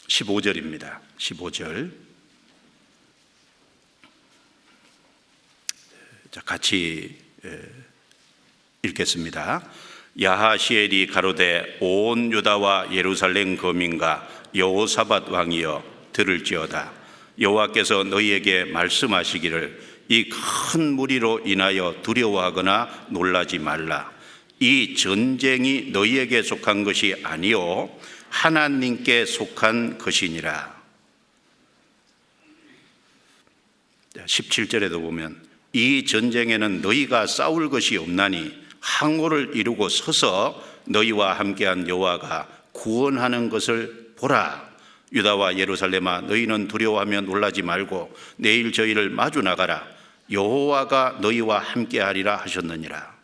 A: 15절입니다. 15절. 자, 같이 읽겠습니다. 야하시엘이 가로되 온 유다와 예루살렘 거민과 여호사밧 왕이여 들을지어다. 여호와께서 너희에게 말씀하시기를 이 큰 무리로 인하여 두려워하거나 놀라지 말라. 이 전쟁이 너희에게 속한 것이 아니요 하나님께 속한 것이니라. 17절에도 보면 이 전쟁에는 너희가 싸울 것이 없나니 항오를 이루고 서서 너희와 함께한 여호와가 구원하는 것을 보라. 유다와 예루살렘아 너희는 두려워하며 놀라지 말고 내일 저희를 마주 나가라. 여호와가 너희와 함께하리라 하셨느니라.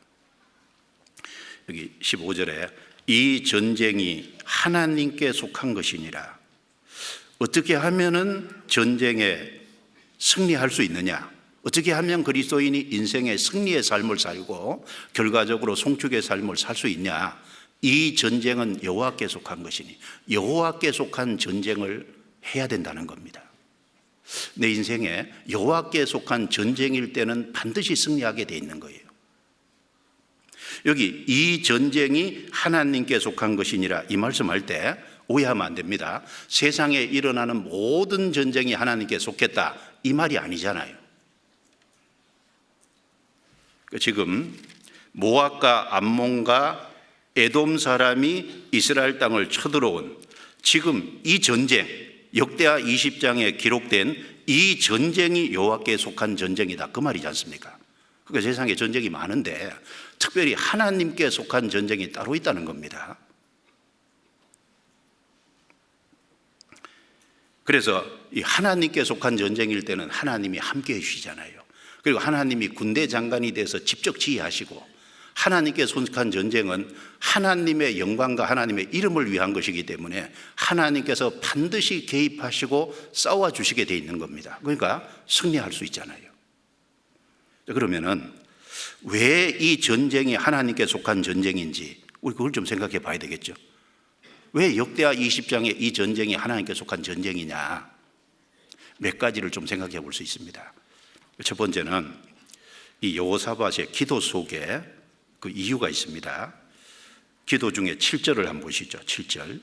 A: 여기 15절에 이 전쟁이 하나님께 속한 것이니라. 어떻게 하면은 전쟁에 승리할 수 있느냐? 어떻게 하면 그리스도인이 인생의 승리의 삶을 살고 결과적으로 송축의 삶을 살 수 있냐? 이 전쟁은 여호와께 속한 것이니 여호와께 속한 전쟁을 해야 된다는 겁니다. 내 인생에 여호와께 속한 전쟁일 때는 반드시 승리하게 돼 있는 거예요. 여기 이 전쟁이 하나님께 속한 것이니라 이 말씀할 때 오해하면 안 됩니다. 세상에 일어나는 모든 전쟁이 하나님께 속했다 이 말이 아니잖아요. 지금 모압과 암몬과 에돔 사람이 이스라엘 땅을 쳐들어온 지금 이 전쟁, 역대하 20장에 기록된 이 전쟁이 여호와께 속한 전쟁이다 그 말이지 않습니까? 그러니까 세상에 전쟁이 많은데 특별히 하나님께 속한 전쟁이 따로 있다는 겁니다. 그래서 이 하나님께 속한 전쟁일 때는 하나님이 함께 해주시잖아요. 그리고 하나님이 군대 장관이 돼서 직접 지휘하시고, 하나님께 속한 전쟁은 하나님의 영광과 하나님의 이름을 위한 것이기 때문에 하나님께서 반드시 개입하시고 싸워주시게 돼 있는 겁니다. 그러니까 승리할 수 있잖아요. 그러면은 왜 이 전쟁이 하나님께 속한 전쟁인지 우리 그걸 좀 생각해 봐야 되겠죠. 왜 역대하 20장에 이 전쟁이 하나님께 속한 전쟁이냐, 몇 가지를 좀 생각해 볼 수 있습니다. 첫 번째는 이 여호사밧의 기도 속에 그 이유가 있습니다. 기도 중에 7절을 한번 보시죠. 7절.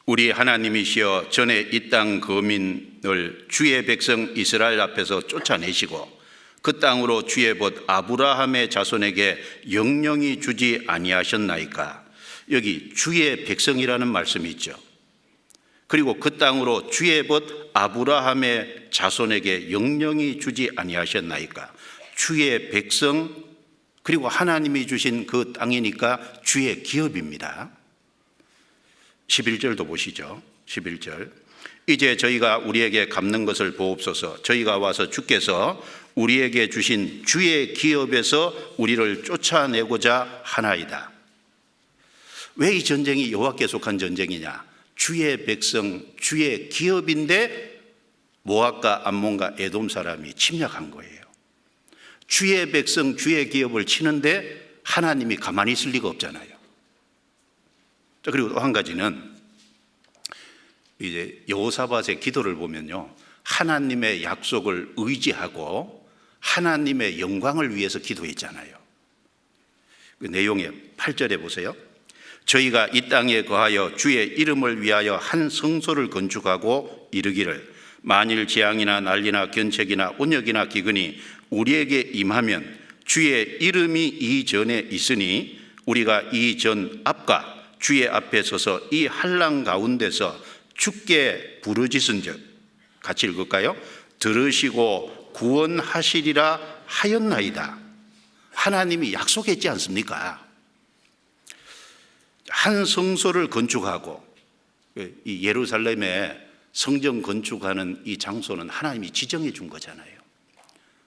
A: 우리 하나님이시여 전에 이 땅 거민을 주의 백성 이스라엘 앞에서 쫓아내시고 그 땅으로 주의 벗 아브라함의 자손에게 영영히 주지 아니하셨나이까. 여기 주의 백성이라는 말씀이 있죠. 그리고 그 땅으로 주의 벗 아브라함의 자손에게 영영히 주지 아니하셨나이까. 주의 백성, 그리고 하나님이 주신 그 땅이니까 주의 기업입니다. 11절도 보시죠. 11절. 이제 저희가 우리에게 갚는 것을 보옵소서. 저희가 와서 주께서 우리에게 주신 주의 기업에서 우리를 쫓아내고자 하나이다. 왜 이 전쟁이 여호와께 속한 전쟁이냐? 주의 백성, 주의 기업인데 모압과 암몬과 에돔 사람이 침략한 거예요. 주의 백성, 주의 기업을 치는데 하나님이 가만히 있을 리가 없잖아요. 그리고 또 한 가지는 이제 여호사밧의 기도를 보면요, 하나님의 약속을 의지하고 하나님의 영광을 위해서 기도했잖아요. 그 내용에 8절에 보세요. 저희가 이 땅에 거하여 주의 이름을 위하여 한 성소를 건축하고 이르기를 만일 재앙이나 난리나 견책이나 온역이나 기근이 우리에게 임하면 주의 이름이 이 전에 있으니 우리가 이 전 앞과 주의 앞에 서서 이 한랑 가운데서 주께 부르짖은즉, 같이 읽을까요? 들으시고 구원하시리라 하였나이다. 하나님이 약속했지 않습니까? 한 성소를 건축하고, 이 예루살렘에 성전 건축하는 이 장소는 하나님이 지정해 준 거잖아요.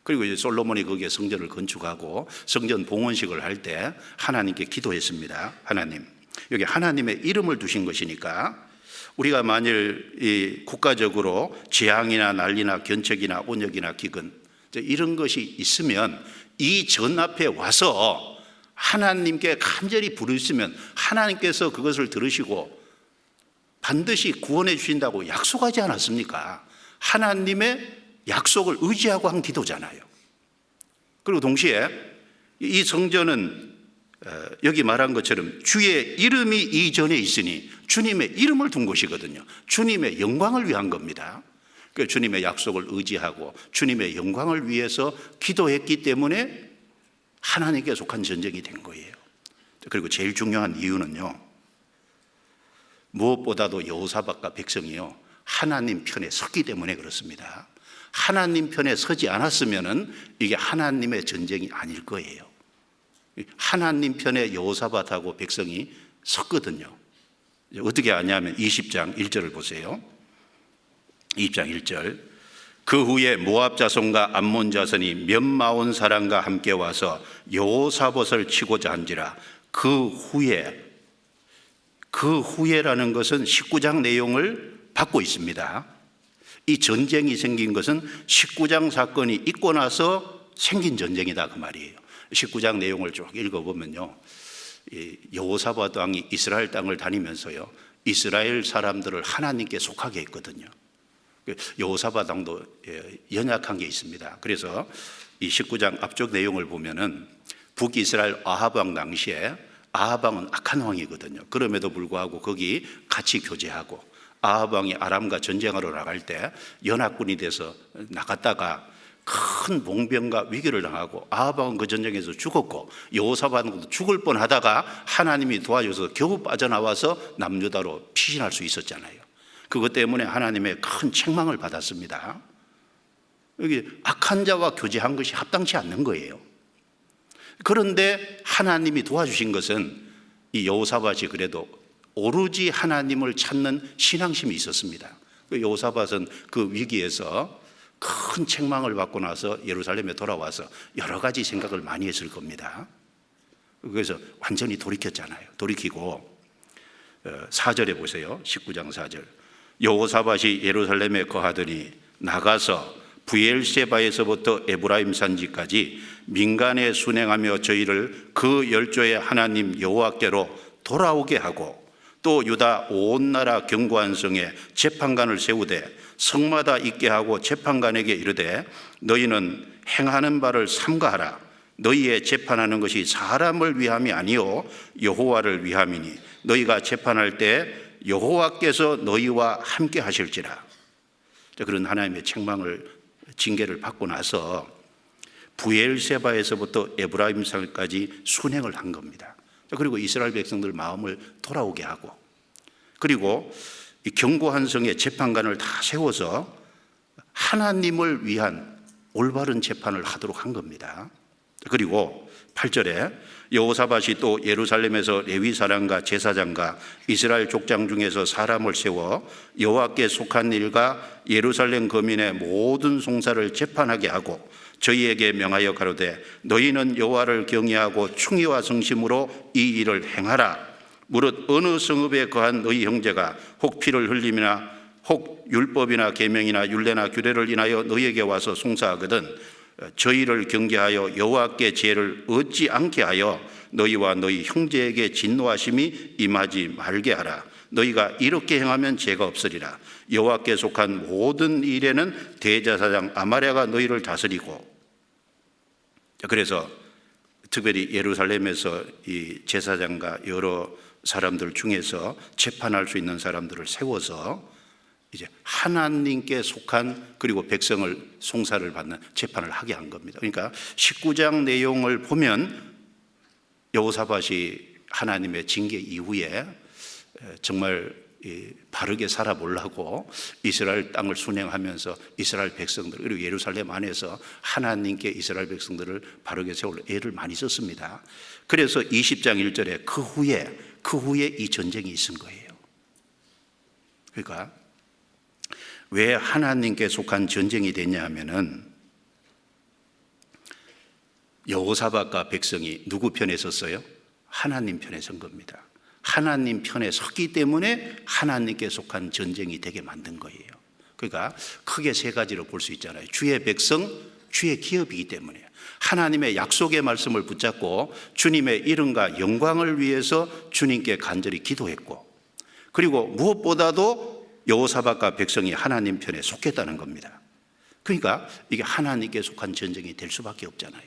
A: 그리고 이제 솔로몬이 거기에 성전을 건축하고 성전 봉헌식을 할 때 하나님께 기도했습니다. 하나님, 여기 하나님의 이름을 두신 것이니까 우리가 만일 이 국가적으로 재앙이나 난리나 견책이나 온역이나 기근 이런 것이 있으면 이 전 앞에 와서 하나님께 간절히 부르시면 하나님께서 그것을 들으시고 반드시 구원해 주신다고 약속하지 않았습니까? 하나님의 약속을 의지하고 한 기도잖아요. 그리고 동시에 이 성전은 여기 말한 것처럼 주의 이름이 이전에 있으니 주님의 이름을 둔 곳이거든요. 주님의 영광을 위한 겁니다. 그러니까 주님의 약속을 의지하고 주님의 영광을 위해서 기도했기 때문에 하나님께 속한 전쟁이 된 거예요. 그리고 제일 중요한 이유는요, 무엇보다도 여호사밧과 백성이요 하나님 편에 섰기 때문에 그렇습니다. 하나님 편에 서지 않았으면은 이게 하나님의 전쟁이 아닐 거예요. 하나님 편에 여호사밧하고 백성이 섰거든요. 어떻게 아냐면 20장 1절을 보세요. 20장 1절. 그 후에 모압 자손과 암몬 자손이 몇 마온 사람과 함께 와서 여호사밧을 치고자 한지라. 그 후에라는 것은 19장 내용을 받고 있습니다. 이 전쟁이 생긴 것은 19장 사건이 있고 나서 생긴 전쟁이다 그 말이에요. 19장 내용을 쭉 읽어보면요, 여호사밧 왕이 이스라엘 땅을 다니면서요 이스라엘 사람들을 하나님께 속하게 했거든요. 여호사밧 왕도 연약한 게 있습니다. 그래서 이 19장 앞쪽 내용을 보면은 북이스라엘 아합 왕 당시에 아합 왕은 악한 왕이거든요. 그럼에도 불구하고 거기 같이 교제하고 아합 왕이 아람과 전쟁하러 나갈 때 연합군이 돼서 나갔다가 큰 봉변과 위기를 당하고 아합 왕은 그 전쟁에서 죽었고 여호사밧은 죽을 뻔하다가 하나님이 도와줘서 겨우 빠져나와서 남유다로 피신할 수 있었잖아요. 그것 때문에 하나님의 큰 책망을 받았습니다. 여기 악한 자와 교제한 것이 합당치 않는 거예요. 그런데 하나님이 도와주신 것은 이 여호사밧이 그래도 오로지 하나님을 찾는 신앙심이 있었습니다. 여호사밧은 그 위기에서 큰 책망을 받고 나서 예루살렘에 돌아와서 여러 가지 생각을 많이 했을 겁니다. 그래서 완전히 돌이켰잖아요. 돌이키고 4절에 보세요. 19장 4절. 여호사밧이 예루살렘에 거하더니 나가서 브엘세바에서부터 에브라임 산지까지 민간에 순행하며 저희를 그 열조의 하나님 여호와께로 돌아오게 하고 또 유다 온 나라 견고한 성에 재판관을 세우되 성마다 있게 하고 재판관에게 이르되 너희는 행하는 바를 삼가하라. 너희의 재판하는 것이 사람을 위함이 아니요 여호와를 위함이니 너희가 재판할 때 여호와께서 너희와 함께 하실지라. 그런 하나님의 책망을 징계를 받고 나서 브엘세바에서부터 에브라임 산까지 순행을 한 겁니다. 그리고 이스라엘 백성들 마음을 돌아오게 하고 그리고 이 견고한 성에 재판관을 다 세워서 하나님을 위한 올바른 재판을 하도록 한 겁니다. 그리고 8절에 여호사밧이 또 예루살렘에서 레위 사람과 제사장과 이스라엘 족장 중에서 사람을 세워 여호와께 속한 일과 예루살렘 거민의 모든 송사를 재판하게 하고 저희에게 명하여 가로되 너희는 여호와를 경외하고 충의와 성심으로 이 일을 행하라. 무릇 어느 성읍에 거한 너희 형제가 혹 피를 흘림이나 혹 율법이나 계명이나 율례나 규례를 인하여 너희에게 와서 송사하거든 저희를 경계하여 여호와께 죄를 얻지 않게 하여 너희와 너희 형제에게 진노하심이 임하지 말게 하라. 너희가 이렇게 행하면 죄가 없으리라. 여호와께 속한 모든 일에는 대제사장 아마랴가 너희를 다스리고. 그래서 특별히 예루살렘에서 이 제사장과 여러 사람들 중에서 재판할 수 있는 사람들을 세워서 이제 하나님께 속한 그리고 백성을 송사를 받는 재판을 하게 한 겁니다. 그러니까 19장 내용을 보면 여호사밧이 하나님의 징계 이후에 정말 바르게 살아보려고 이스라엘 땅을 순행하면서 이스라엘 백성들 그리고 예루살렘 안에서 하나님께 이스라엘 백성들을 바르게 세울 애를 많이 썼습니다. 그래서 20장 1절에 그 후에 이 전쟁이 있은 거예요. 그러니까 왜 하나님께 속한 전쟁이 됐냐 하면은 여호사밧과 백성이 누구 편에 섰어요? 하나님 편에 선 겁니다. 하나님 편에 섰기 때문에 하나님께 속한 전쟁이 되게 만든 거예요. 그러니까 크게 세 가지로 볼 수 있잖아요. 주의 백성, 주의 기업이기 때문에 하나님의 약속의 말씀을 붙잡고 주님의 이름과 영광을 위해서 주님께 간절히 기도했고 그리고 무엇보다도 여호사밧과 백성이 하나님 편에 속했다는 겁니다. 그러니까 이게 하나님께 속한 전쟁이 될 수밖에 없잖아요.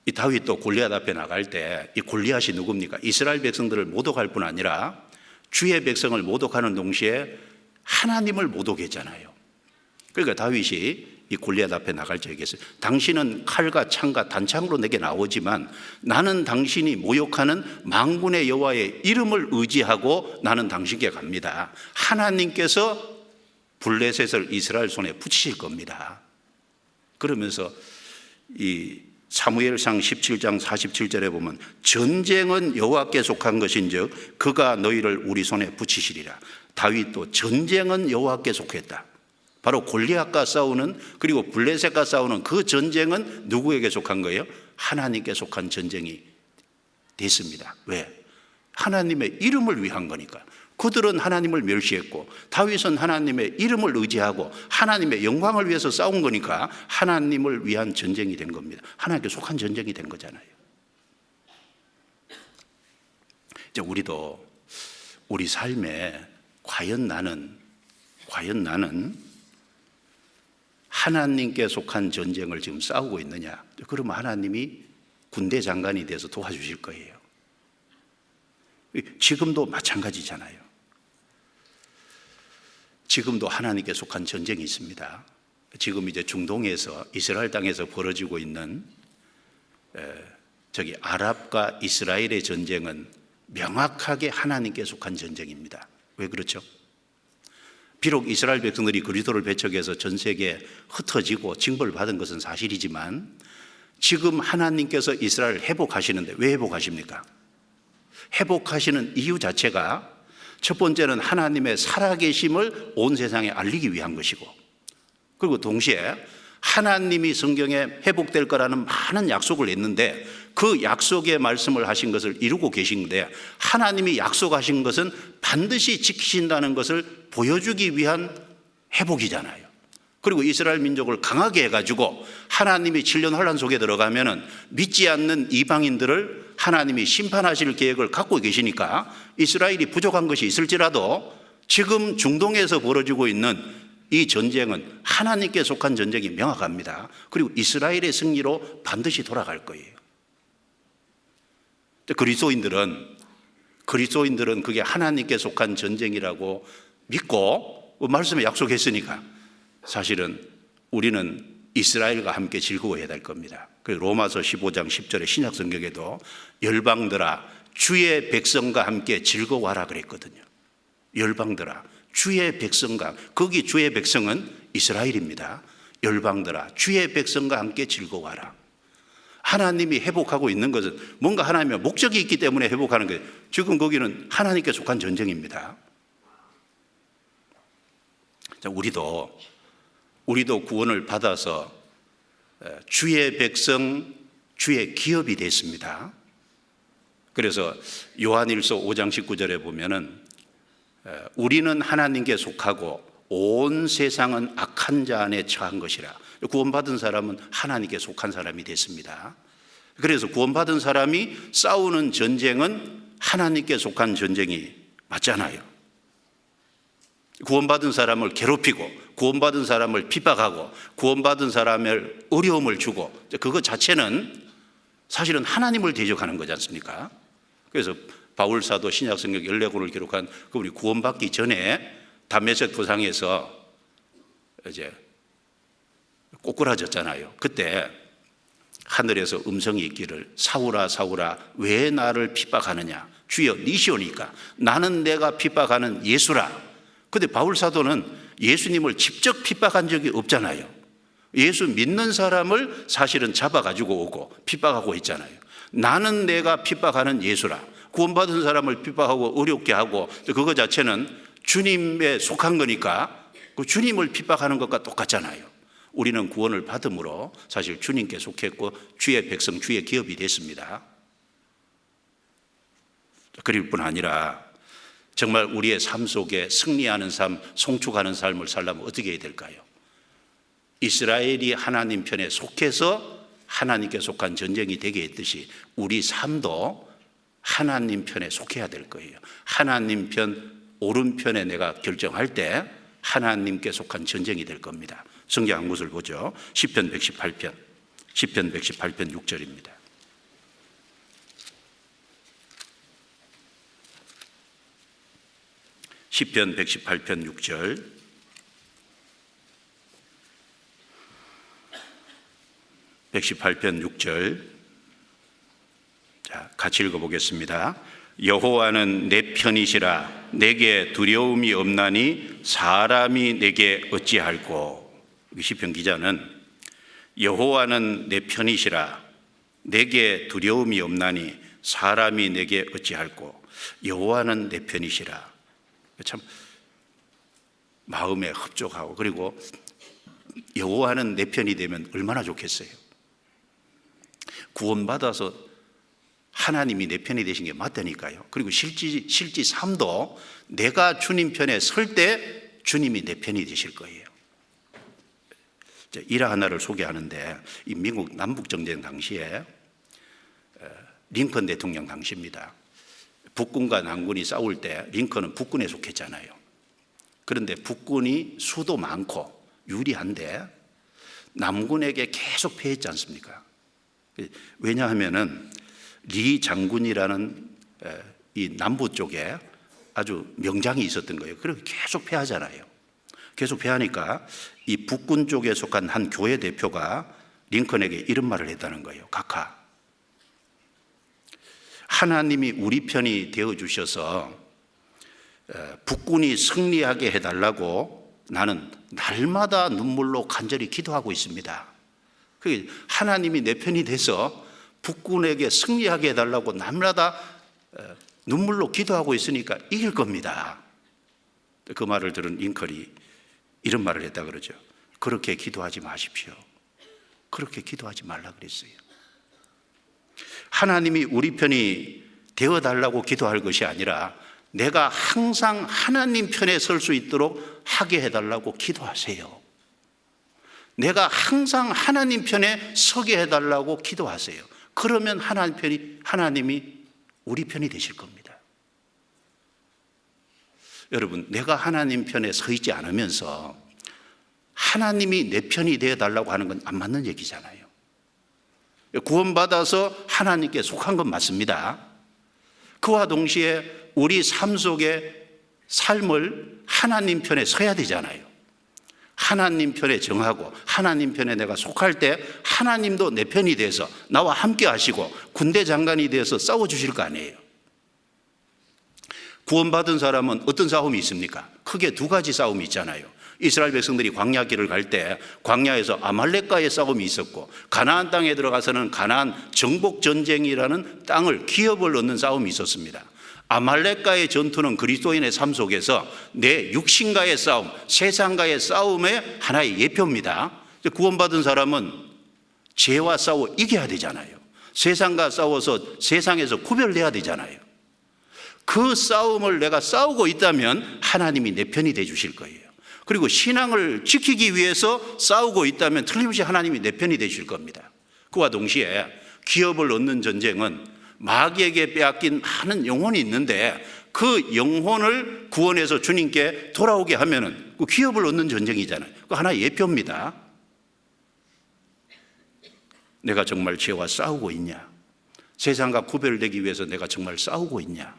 A: 이 다윗도 골리앗 앞에 나갈 때 이 골리앗이 누굽니까? 이스라엘 백성들을 모독할 뿐 아니라 주의 백성을 모독하는 동시에 하나님을 모독했잖아요. 그러니까 다윗이 이 골리앗 앞에 나갈 때 얘기했어요. 당신은 칼과 창과 단창으로 내게 나오지만 나는 당신이 모욕하는 만군의 여호와의 이름을 의지하고 나는 당신께 갑니다. 하나님께서 블레셋을 이스라엘 손에 붙이실 겁니다. 그러면서 이 사무엘상 17장 47절에 보면 전쟁은 여호와께 속한 것인즉 그가 너희를 우리 손에 붙이시리라. 다윗도 전쟁은 여호와께 속했다. 바로 골리앗과 싸우는 그리고 블레셋과 싸우는 그 전쟁은 누구에게 속한 거예요? 하나님께 속한 전쟁이 됐습니다. 왜? 하나님의 이름을 위한 거니까. 그들은 하나님을 멸시했고 다윗은 하나님의 이름을 의지하고 하나님의 영광을 위해서 싸운 거니까 하나님을 위한 전쟁이 된 겁니다. 하나님께 속한 전쟁이 된 거잖아요. 이제 우리도 우리 삶에 과연 나는 하나님께 속한 전쟁을 지금 싸우고 있느냐? 그러면 하나님이 군대 장관이 돼서 도와주실 거예요. 지금도 마찬가지잖아요. 지금도 하나님께 속한 전쟁이 있습니다. 지금 이제 중동에서 이스라엘 땅에서 벌어지고 있는 아랍과 이스라엘의 전쟁은 명확하게 하나님께 속한 전쟁입니다. 왜 그렇죠? 비록 이스라엘 백성들이 그리스도를 배척해서 전 세계에 흩어지고 징벌을 받은 것은 사실이지만 지금 하나님께서 이스라엘을 회복하시는데 왜 회복하십니까? 회복하시는 이유 자체가 첫 번째는 하나님의 살아계심을 온 세상에 알리기 위한 것이고, 그리고 동시에 하나님이 성경에 회복될 거라는 많은 약속을 했는데 그 약속의 말씀을 하신 것을 이루고 계신데, 하나님이 약속하신 것은 반드시 지키신다는 것을 보여주기 위한 회복이잖아요. 그리고 이스라엘 민족을 강하게 해가지고 하나님이 7년 환란 속에 들어가면은 믿지 않는 이방인들을 하나님이 심판하실 계획을 갖고 계시니까 이스라엘이 부족한 것이 있을지라도 지금 중동에서 벌어지고 있는 이 전쟁은 하나님께 속한 전쟁이 명확합니다. 그리고 이스라엘의 승리로 반드시 돌아갈 거예요. 그리스도인들은 그게 하나님께 속한 전쟁이라고 믿고 말씀에 약속했으니까 사실은 우리는 이스라엘과 함께 즐거워해야 될 겁니다. 그래서 로마서 15장 10절의 신약 성경에도 열방들아 주의 백성과 함께 즐거워하라 그랬거든요. 열방들아 주의 백성과, 거기 주의 백성은 이스라엘입니다. 열방들아 주의 백성과 함께 즐거워하라. 하나님이 회복하고 있는 것은 뭔가 하나님의 목적이 있기 때문에 회복하는 거예요. 지금 거기는 하나님께 속한 전쟁입니다. 자, 우리도 구원을 받아서 주의 백성, 주의 기업이 됐습니다. 그래서 요한일서 5장 19절에 보면은 우리는 하나님께 속하고 온 세상은 악한 자 안에 처한 것이라. 구원받은 사람은 하나님께 속한 사람이 됐습니다. 그래서 구원받은 사람이 싸우는 전쟁은 하나님께 속한 전쟁이 맞잖아요. 구원받은 사람을 괴롭히고 구원받은 사람을 핍박하고 구원받은 사람을 어려움을 주고 그것 자체는 사실은 하나님을 대적하는 거지 않습니까? 그래서 바울 사도 신약 성경 14권을 기록한 우리 구원받기 전에 담메색 도상에서 이제 꼬꾸라졌잖아요. 그때 하늘에서 음성이 있기를 사울아 사울아 왜 나를 핍박하느냐, 주여 니시오니까 나는 내가 핍박하는 예수라. 근데 바울 사도는 예수님을 직접 핍박한 적이 없잖아요. 예수 믿는 사람을 사실은 잡아가지고 오고 핍박하고 있잖아요. 나는 내가 핍박하는 예수라. 구원받은 사람을 핍박하고 어렵게 하고 그거 자체는 주님에 속한 거니까 그 주님을 핍박하는 것과 똑같잖아요. 우리는 구원을 받음으로 사실 주님께 속했고 주의 백성, 주의 기업이 됐습니다. 그럴 뿐 아니라 정말 우리의 삶 속에 승리하는 삶, 송축하는 삶을 살려면 어떻게 해야 될까요? 이스라엘이 하나님 편에 속해서 하나님께 속한 전쟁이 되게 했듯이 우리 삶도 하나님 편에 속해야 될 거예요. 하나님 편, 오른편에 내가 결정할 때 하나님께 속한 전쟁이 될 겁니다. 성경 한 곳을 보죠. 시편 118편 6절입니다. 시편 118편 6절. 자, 같이 읽어보겠습니다. 여호와는 내 편이시라 내게 두려움이 없나니 사람이 내게 어찌할꼬. 시편 기자는 여호와는 내 편이시라 내게 두려움이 없나니 사람이 내게 어찌할꼬. 여호와는 내 편이시라. 참 마음에 흡족하고, 그리고 여호와는 내 편이 되면 얼마나 좋겠어요. 구원받아서 하나님이 내 편이 되신 게 맞다니까요. 그리고 실제 삶도 내가 주님 편에 설 때 주님이 내 편이 되실 거예요. 일화 하나를 소개하는데, 이 미국 남북전쟁 당시에 링컨 대통령 당시입니다. 북군과 남군이 싸울 때 링컨은 북군에 속했잖아요. 그런데 북군이 수도 많고 유리한데 남군에게 계속 패했지 않습니까? 왜냐하면은 리 장군이라는 이 남부 쪽에 아주 명장이 있었던 거예요. 그래서 계속 패하잖아요. 계속 패하니까 이 북군 쪽에 속한 한 교회 대표가 링컨에게 이런 말을 했다는 거예요. 각하, 하나님이 우리 편이 되어주셔서 북군이 승리하게 해달라고 나는 날마다 눈물로 간절히 기도하고 있습니다. 하나님이 내 편이 돼서 북군에게 승리하게 해달라고 날마다 눈물로 기도하고 있으니까 이길 겁니다. 그 말을 들은 링컨이 이런 말을 했다 그러죠. 그렇게 기도하지 마십시오. 그렇게 기도하지 말라 그랬어요. 하나님이 우리 편이 되어달라고 기도할 것이 아니라 내가 항상 하나님 편에 설 수 있도록 하게 해달라고 기도하세요. 내가 항상 하나님 편에 서게 해달라고 기도하세요. 그러면 하나님이 우리 편이 되실 겁니다. 여러분, 내가 하나님 편에 서 있지 않으면서 하나님이 내 편이 되어달라고 하는 건 안 맞는 얘기잖아요. 구원받아서 하나님께 속한 건 맞습니다. 그와 동시에 우리 삶 속의 삶을 하나님 편에 서야 되잖아요. 하나님 편에 정하고 하나님 편에 내가 속할 때 하나님도 내 편이 돼서 나와 함께 하시고 군대 장관이 돼서 싸워주실 거 아니에요. 구원받은 사람은 어떤 싸움이 있습니까? 크게 두 가지 싸움이 있잖아요. 이스라엘 백성들이 광야길을 갈 때 광야에서 아말렉과의 싸움이 있었고, 가나안 땅에 들어가서는 가나안 정복 전쟁이라는 땅을 기업을 얻는 싸움이 있었습니다. 아말렉과의 전투는 그리스도인의 삶 속에서 내 육신과의 싸움, 세상과의 싸움의 하나의 예표입니다. 구원받은 사람은 죄와 싸워 이겨야 되잖아요. 세상과 싸워서 세상에서 구별돼야 되잖아요. 그 싸움을 내가 싸우고 있다면 하나님이 내 편이 돼 주실 거예요. 그리고 신앙을 지키기 위해서 싸우고 있다면 틀림없이 하나님이 내 편이 되실 겁니다. 그와 동시에 기업을 얻는 전쟁은 마귀에게 빼앗긴 많은 영혼이 있는데 그 영혼을 구원해서 주님께 돌아오게 하면은 그 기업을 얻는 전쟁이잖아요. 그 하나의 예표입니다. 내가 정말 죄와 싸우고 있냐? 세상과 구별되기 위해서 내가 정말 싸우고 있냐?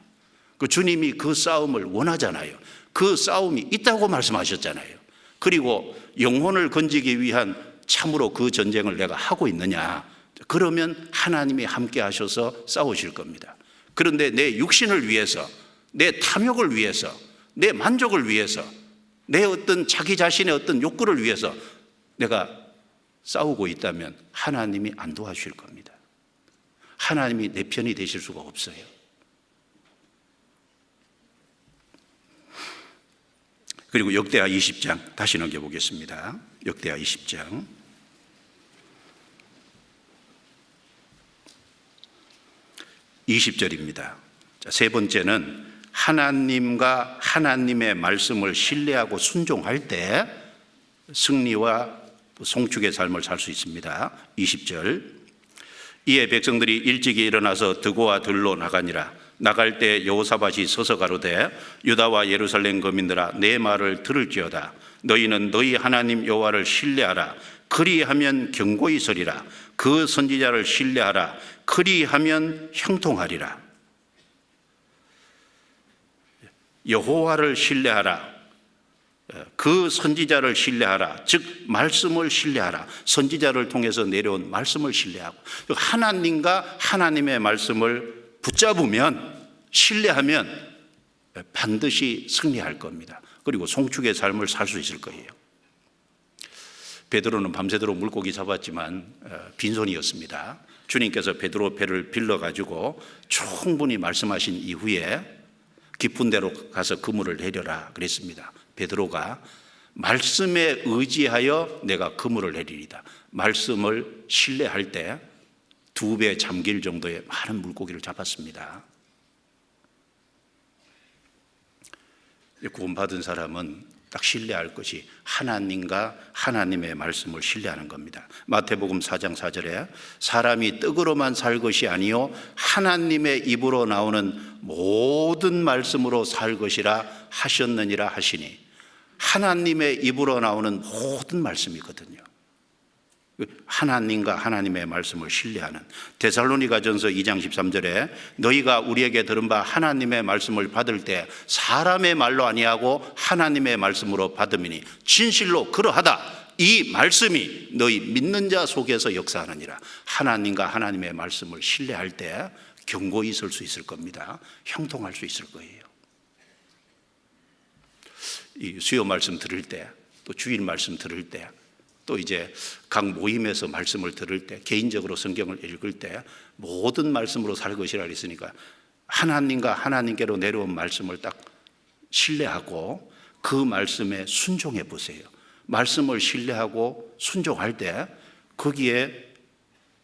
A: 그 주님이 그 싸움을 원하잖아요. 그 싸움이 있다고 말씀하셨잖아요. 그리고 영혼을 건지기 위한 참으로 그 전쟁을 내가 하고 있느냐? 그러면 하나님이 함께 하셔서 싸우실 겁니다. 그런데 내 육신을 위해서, 내 탐욕을 위해서, 내 만족을 위해서, 내 어떤 자기 자신의 어떤 욕구를 위해서 내가 싸우고 있다면 하나님이 안 도와주실 겁니다. 하나님이 내 편이 되실 수가 없어요. 그리고 역대하 20장 다시 넘겨보겠습니다. 역대하 20장 20절입니다. 세 번째는 하나님과 하나님의 말씀을 신뢰하고 순종할 때 승리와 송축의 삶을 살 수 있습니다. 20절 이에 백성들이 일찍이 일어나서 드고와 들로 나가니라. 나갈 때 여호사밧이 서서 가로되 유다와 예루살렘 거민들아 내 말을 들을지어다. 너희는 너희 하나님 여호와를 신뢰하라. 그리하면 견고히 서리라. 그 선지자를 신뢰하라. 그리하면 형통하리라. 여호와를 신뢰하라. 그 선지자를 신뢰하라. 즉 말씀을 신뢰하라. 선지자를 통해서 내려온 말씀을 신뢰하고 하나님과 하나님의 말씀을 붙잡으면, 신뢰하면 반드시 승리할 겁니다. 그리고 송축의 삶을 살 수 있을 거예요. 베드로는 밤새도록 물고기 잡았지만 빈손이었습니다. 주님께서 베드로 배를 빌려가지고 충분히 말씀하신 이후에 깊은 데로 가서 그물을 내려라 그랬습니다. 베드로가 말씀에 의지하여 내가 그물을 내리리다. 말씀을 신뢰할 때 2배 잠길 정도의 많은 물고기를 잡았습니다. 구원받은 사람은 딱 신뢰할 것이 하나님과 하나님의 말씀을 신뢰하는 겁니다. 마태복음 4장 4절에 사람이 떡으로만 살 것이 아니요 하나님의 입으로 나오는 모든 말씀으로 살 것이라 하셨느니라 하시니, 하나님의 입으로 나오는 모든 말씀이거든요. 하나님과 하나님의 말씀을 신뢰하는. 데살로니가전서 2장 13절에 너희가 우리에게 들은 바 하나님의 말씀을 받을 때 사람의 말로 아니하고 하나님의 말씀으로 받음이니 진실로 그러하다. 이 말씀이 너희 믿는 자 속에서 역사하느니라. 하나님과 하나님의 말씀을 신뢰할 때 견고히 설 수 있을 겁니다. 형통할 수 있을 거예요. 이 수요 말씀 들을 때, 또 주일 말씀 들을 때, 또 이제 각 모임에서 말씀을 들을 때, 개인적으로 성경을 읽을 때 모든 말씀으로 살 것이라 했으니까 하나님과 하나님께로 내려온 말씀을 딱 신뢰하고 그 말씀에 순종해 보세요. 말씀을 신뢰하고 순종할 때 거기에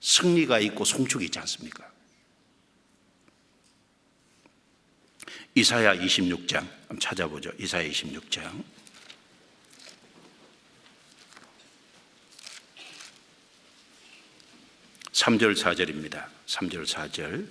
A: 승리가 있고 송축이 있지 않습니까? 이사야 26장 한번 찾아보죠. 이사야 26장 3절 4절입니다. 3절 4절.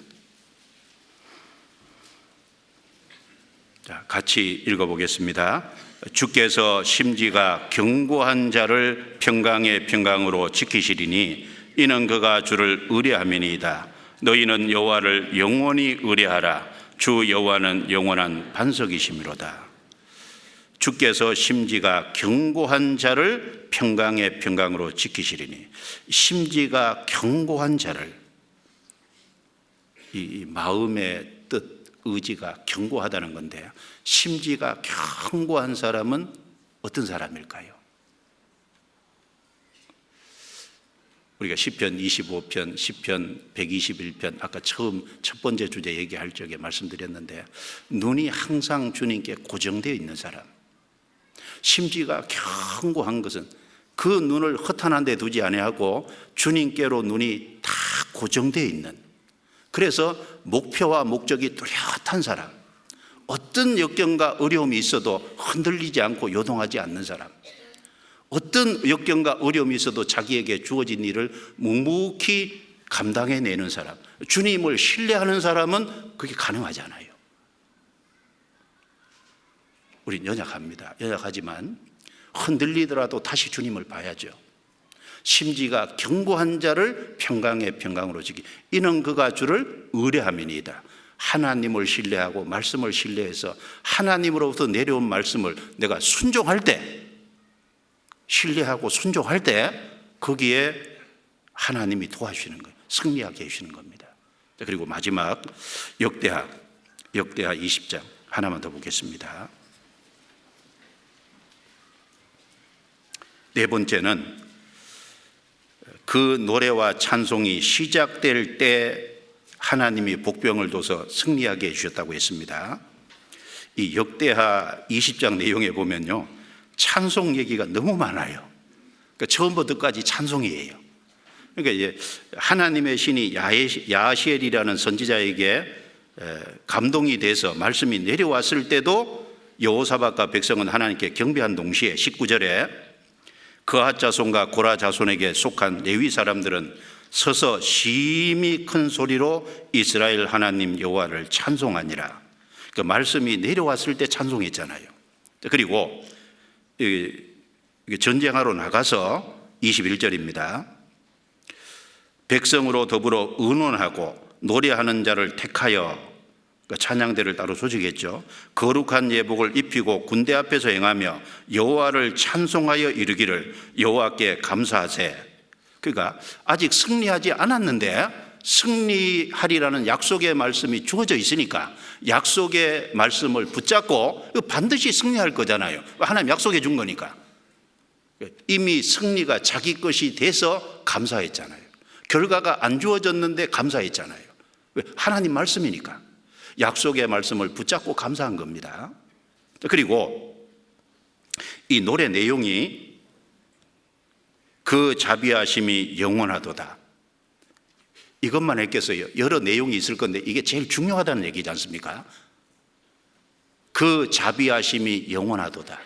A: 자, 같이 읽어보겠습니다. 주께서 심지가 견고한 자를 평강의 평강으로 지키시리니 이는 그가 주를 의뢰함이니이다. 너희는 여호와를 영원히 의뢰하라. 주 여호와는 영원한 반석이시미로다. 주께서 심지가 견고한 자를 평강의 평강으로 지키시리니, 심지가 견고한 자를, 이 마음의 뜻, 의지가 견고하다는 건데, 심지가 견고한 사람은 어떤 사람일까요? 우리가 시편 25편, 시편 121편 아까 첫 번째 주제 얘기할 적에 말씀드렸는데, 눈이 항상 주님께 고정되어 있는 사람, 심지가 견고한 것은 그 눈을 허탄한 데 두지 아니하고 주님께로 눈이 다 고정되어 있는, 그래서 목표와 목적이 뚜렷한 사람, 어떤 역경과 어려움이 있어도 흔들리지 않고 요동하지 않는 사람, 어떤 역경과 어려움이 있어도 자기에게 주어진 일을 묵묵히 감당해내는 사람, 주님을 신뢰하는 사람은 그게 가능하잖아요. 우린 연약합니다. 연약하지만 흔들리더라도 다시 주님을 봐야죠. 심지가 견고한 자를 평강의 평강으로 지키, 이는 그가 주를 의뢰함이니이다. 하나님을 신뢰하고 말씀을 신뢰해서 하나님으로부터 내려온 말씀을 내가 순종할 때, 신뢰하고 순종할 때 거기에 하나님이 도와주시는 거예요. 승리하게 해주시는 겁니다. 그리고 마지막 역대하 20장 하나만 더 보겠습니다. 네 번째는 그 노래와 찬송이 시작될 때 하나님이 복병을 둬서 승리하게 해주셨다고 했습니다. 이 역대하 20장 내용에 보면요, 찬송 얘기가 너무 많아요. 그러니까 처음부터 끝까지 찬송이에요. 그러니까 이제 하나님의 신이 야시엘이라는 선지자에게 감동이 돼서 말씀이 내려왔을 때도 여호사밧과 백성은 하나님께 경배한 동시에 19절에 그앗 자손과 고라 자손에게 속한 레위 사람들은 서서 심히 큰 소리로 이스라엘 하나님 여호와를 찬송하니라. 그 말씀이 내려왔을 때 찬송했잖아요. 그리고 전쟁하러 나가서 21절입니다. 백성으로 더불어 의논하고 노래하는 자를 택하여, 찬양대를 따로 조직했죠. 거룩한 예복을 입히고 군대 앞에서 행하며 여호와를 찬송하여 이르기를 여호와께 감사하세. 그러니까 아직 승리하지 않았는데 승리하리라는 약속의 말씀이 주어져 있으니까 약속의 말씀을 붙잡고 반드시 승리할 거잖아요. 하나님 약속해 준 거니까. 이미 승리가 자기 것이 돼서 감사했잖아요. 결과가 안 주어졌는데 감사했잖아요. 왜? 하나님 말씀이니까. 약속의 말씀을 붙잡고 감사한 겁니다. 그리고 이 노래 내용이 그 자비하심이 영원하도다, 이것만 했겠어요? 여러 내용이 있을 건데 이게 제일 중요하다는 얘기지 않습니까? 그 자비하심이 영원하도다.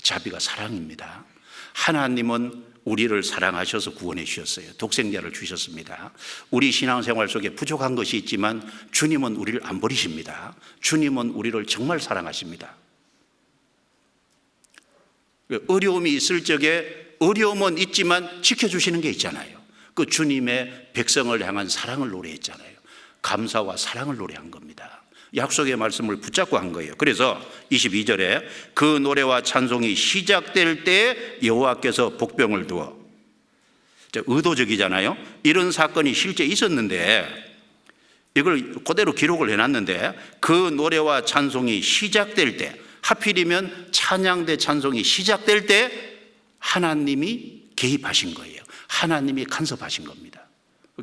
A: 자비가 사랑입니다. 하나님은 우리를 사랑하셔서 구원해 주셨어요. 독생자를 주셨습니다. 우리 신앙생활 속에 부족한 것이 있지만 주님은 우리를 안 버리십니다. 주님은 우리를 정말 사랑하십니다. 어려움이 있을 적에 어려움은 있지만 지켜주시는 게 있잖아요. 그 주님의 백성을 향한 사랑을 노래했잖아요. 감사와 사랑을 노래한 겁니다. 약속의 말씀을 붙잡고 한 거예요. 그래서 22절에 그 노래와 찬송이 시작될 때 여호와께서 복병을 두어, 의도적이잖아요. 이런 사건이 실제 있었는데 이걸 그대로 기록을 해놨는데 그 노래와 찬송이 시작될 때, 하필이면 찬양대 찬송이 시작될 때 하나님이 개입하신 거예요. 하나님이 간섭하신 겁니다.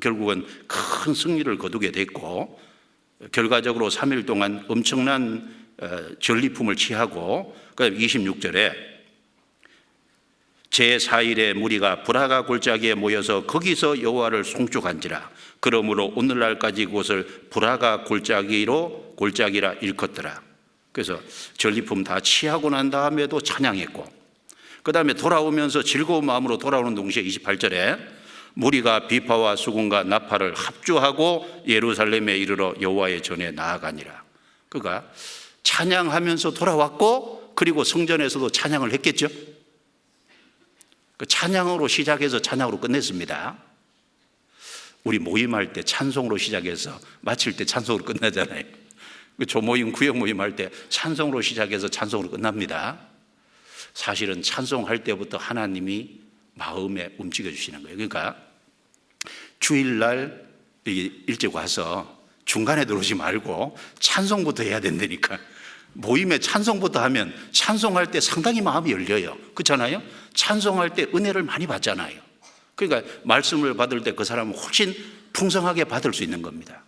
A: 결국은 큰 승리를 거두게 됐고 결과적으로 3일 동안 엄청난 전리품을 취하고, 그다음에 26절에 제4일에 무리가 브라가 골짜기에 모여서 거기서 여호와를 송축한지라. 그러므로 오늘날까지 그곳을 브라가 골짜기라 일컫더라. 그래서 전리품 다 취하고 난 다음에도 찬양했고, 그 다음에 돌아오면서 즐거운 마음으로 돌아오는 동시에 28절에 무리가 비파와 수금과 나팔을 합주하고 예루살렘에 이르러 여호와의 전에 나아가니라. 그가 찬양하면서 돌아왔고, 그리고 성전에서도 찬양을 했겠죠. 그 찬양으로 시작해서 찬양으로 끝냈습니다. 우리 모임할 때 찬송으로 시작해서 마칠 때 찬송으로 끝나잖아요. 조모임, 구역 모임할 때 찬송으로 시작해서 찬송으로 끝납니다. 사실은 찬송할 때부터 하나님이 마음에 움직여 주시는 거예요. 그러니까 주일날 일찍 와서 중간에 들어오지 말고 찬송부터 해야 된다니까. 모임에 찬송부터 하면 찬송할 때 상당히 마음이 열려요. 그렇잖아요? 찬송할 때 은혜를 많이 받잖아요. 그러니까 말씀을 받을 때 그 사람은 훨씬 풍성하게 받을 수 있는 겁니다.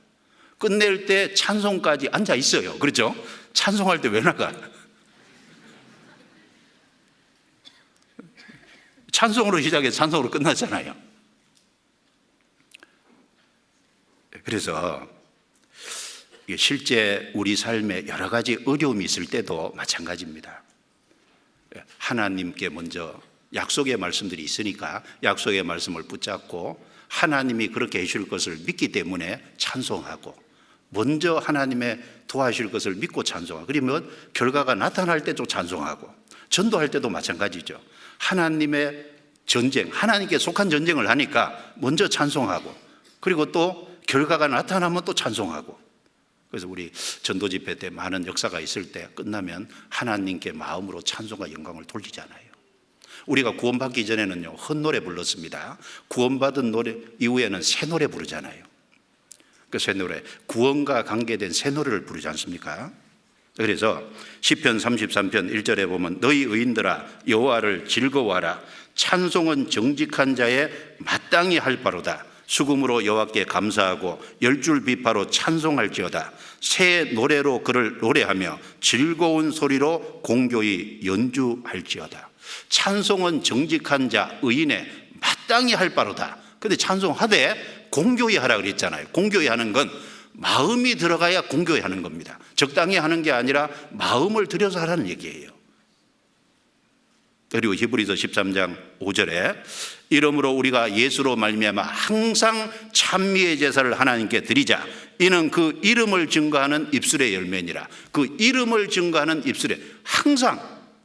A: 끝낼 때 찬송까지 앉아 있어요. 그렇죠? 찬송할 때 왜 나가? 찬송으로 시작해서 찬송으로 끝나잖아요. 그래서 실제 우리 삶에 여러 가지 어려움이 있을 때도 마찬가지입니다. 하나님께 먼저 약속의 말씀들이 있으니까 약속의 말씀을 붙잡고 하나님이 그렇게 해줄 것을 믿기 때문에 찬송하고, 먼저 하나님의 도와주실 것을 믿고 찬송하고, 그러면 결과가 나타날 때 좀 찬송하고, 전도할 때도 마찬가지죠. 하나님의 전쟁, 하나님께 속한 전쟁을 하니까 먼저 찬송하고, 그리고 또 결과가 나타나면 또 찬송하고. 그래서 우리 전도 집회 때 많은 역사가 있을 때 끝나면 하나님께 마음으로 찬송과 영광을 돌리잖아요. 우리가 구원받기 전에는요, 헛노래 불렀습니다. 구원받은 노래 이후에는 새 노래 부르잖아요. 그 새 노래, 구원과 관계된 새 노래를 부르지 않습니까? 그래서 시편 33편 1절에 보면 너희 의인들아 여호와를 즐거워하라. 찬송은 정직한 자의 마땅히 할 바로다. 수금으로 여호와께 감사하고 열줄 비파로 찬송할지어다. 새 노래로 그를 노래하며 즐거운 소리로 공교히 연주할지어다. 찬송은 정직한 자 의인의 마땅히 할 바로다. 근데 찬송하되 공교히 하라 그랬잖아요. 공교히 하는 건 마음이 들어가야 공교히 하는 겁니다. 적당히 하는 게 아니라 마음을 들여서 하라는 얘기예요. 그리고 히브리서 13장 5절에 이러므로 우리가 예수로 말미암아 항상 찬미의 제사를 하나님께 드리자. 이는 그 이름을 증거하는 입술의 열매니라. 그 이름을 증거하는 입술에 항상,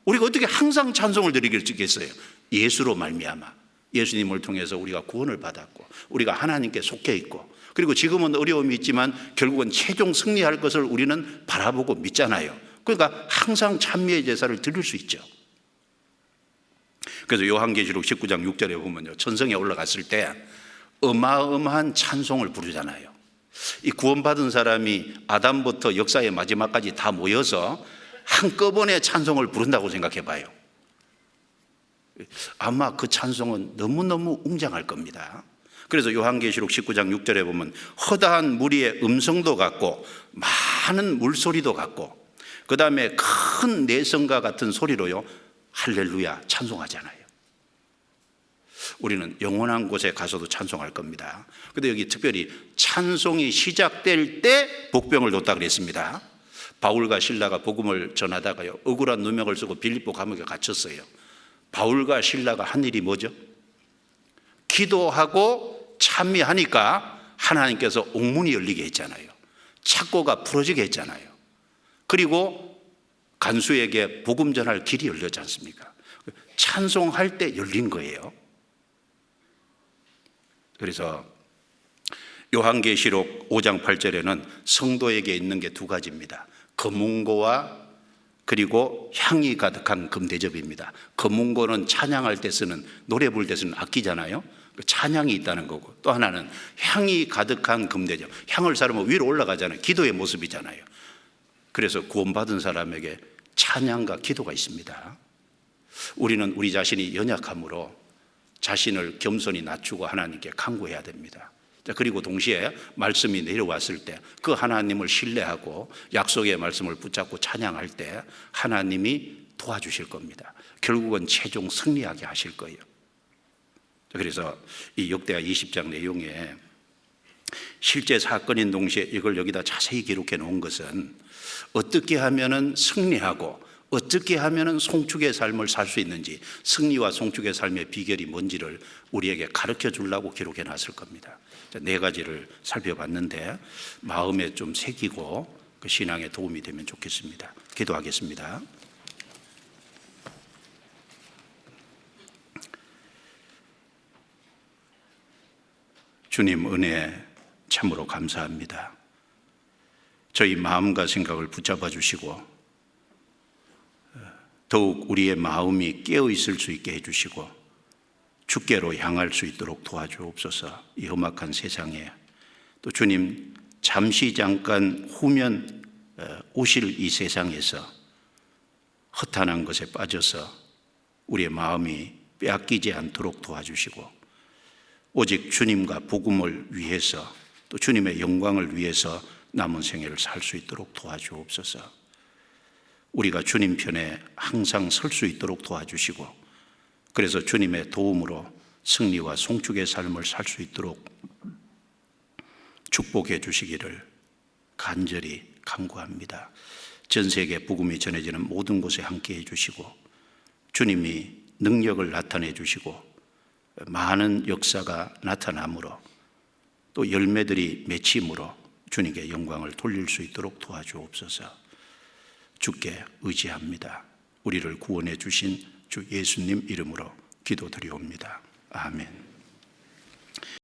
A: 우리가 어떻게 항상 찬송을 드리길 수 있겠어요? 예수로 말미암아, 예수님을 통해서 우리가 구원을 받았고 우리가 하나님께 속해 있고, 그리고 지금은 어려움이 있지만 결국은 최종 승리할 것을 우리는 바라보고 믿잖아요. 그러니까 항상 찬미의 제사를 드릴 수 있죠. 그래서 요한계시록 19장 6절에 보면요, 천성에 올라갔을 때 어마어마한 찬송을 부르잖아요. 이 구원받은 사람이 아담부터 역사의 마지막까지 다 모여서 한꺼번에 찬송을 부른다고 생각해 봐요. 아마 그 찬송은 너무너무 웅장할 겁니다. 그래서 요한계시록 19장 6절에 보면 허다한 무리의 음성도 같고 많은 물소리도 같고, 그 다음에 큰 내성과 같은 소리로요 할렐루야 찬송하잖아요. 우리는 영원한 곳에 가서도 찬송할 겁니다. 근데 여기 특별히 찬송이 시작될 때 복병을 줬다 그랬습니다. 바울과 실라가 복음을 전하다가요 억울한 누명을 쓰고 빌립보 감옥에 갇혔어요. 바울과 실라가 한 일이 뭐죠? 기도하고 찬미하니까 하나님께서 옥문이 열리게 했잖아요. 착고가 풀어지게 했잖아요. 그리고 간수에게 복음 전할 길이 열렸지 않습니까? 찬송할 때 열린 거예요. 그래서 요한계시록 5장 8절에는 성도에게 있는 게 두 가지입니다. 금문고와 그리고 향이 가득한 금대접입니다. 금문고는 찬양할 때 쓰는, 노래 부를 때 쓰는 악기잖아요. 찬양이 있다는 거고, 또 하나는 향이 가득한 금대접. 향을 사르면 위로 올라가잖아요. 기도의 모습이잖아요. 그래서 구원받은 사람에게 찬양과 기도가 있습니다. 우리는 우리 자신이 연약함으로 자신을 겸손히 낮추고 하나님께 간구해야 됩니다. 자, 그리고 동시에 말씀이 내려왔을 때 그 하나님을 신뢰하고 약속의 말씀을 붙잡고 찬양할 때 하나님이 도와주실 겁니다. 결국은 최종 승리하게 하실 거예요. 그래서 이 역대하 20장 내용에 실제 사건인 동시에 이걸 여기다 자세히 기록해 놓은 것은 어떻게 하면은 승리하고 어떻게 하면은 송축의 삶을 살 수 있는지, 승리와 송축의 삶의 비결이 뭔지를 우리에게 가르쳐 주려고 기록해 놨을 겁니다. 네 가지를 살펴봤는데 마음에 좀 새기고 그 신앙에 도움이 되면 좋겠습니다. 기도하겠습니다. 주님 은혜 참으로 감사합니다. 저희 마음과 생각을 붙잡아 주시고 더욱 우리의 마음이 깨어 있을 수 있게 해주시고 주께로 향할 수 있도록 도와주옵소서. 이 험악한 세상에 또 주님 잠시 잠깐 후면 오실 이 세상에서 허탄한 것에 빠져서 우리의 마음이 빼앗기지 않도록 도와주시고 오직 주님과 복음을 위해서 또 주님의 영광을 위해서 남은 생애를 살 수 있도록 도와주옵소서. 우리가 주님 편에 항상 설 수 있도록 도와주시고 그래서 주님의 도움으로 승리와 송축의 삶을 살 수 있도록 축복해 주시기를 간절히 간구합니다. 전 세계 복음이 전해지는 모든 곳에 함께해 주시고 주님이 능력을 나타내 주시고 많은 역사가 나타남으로 또 열매들이 맺힘으로 주님께 영광을 돌릴 수 있도록 도와주옵소서. 주께 의지합니다. 우리를 구원해 주신 주 예수님 이름으로 기도드리옵니다. 아멘.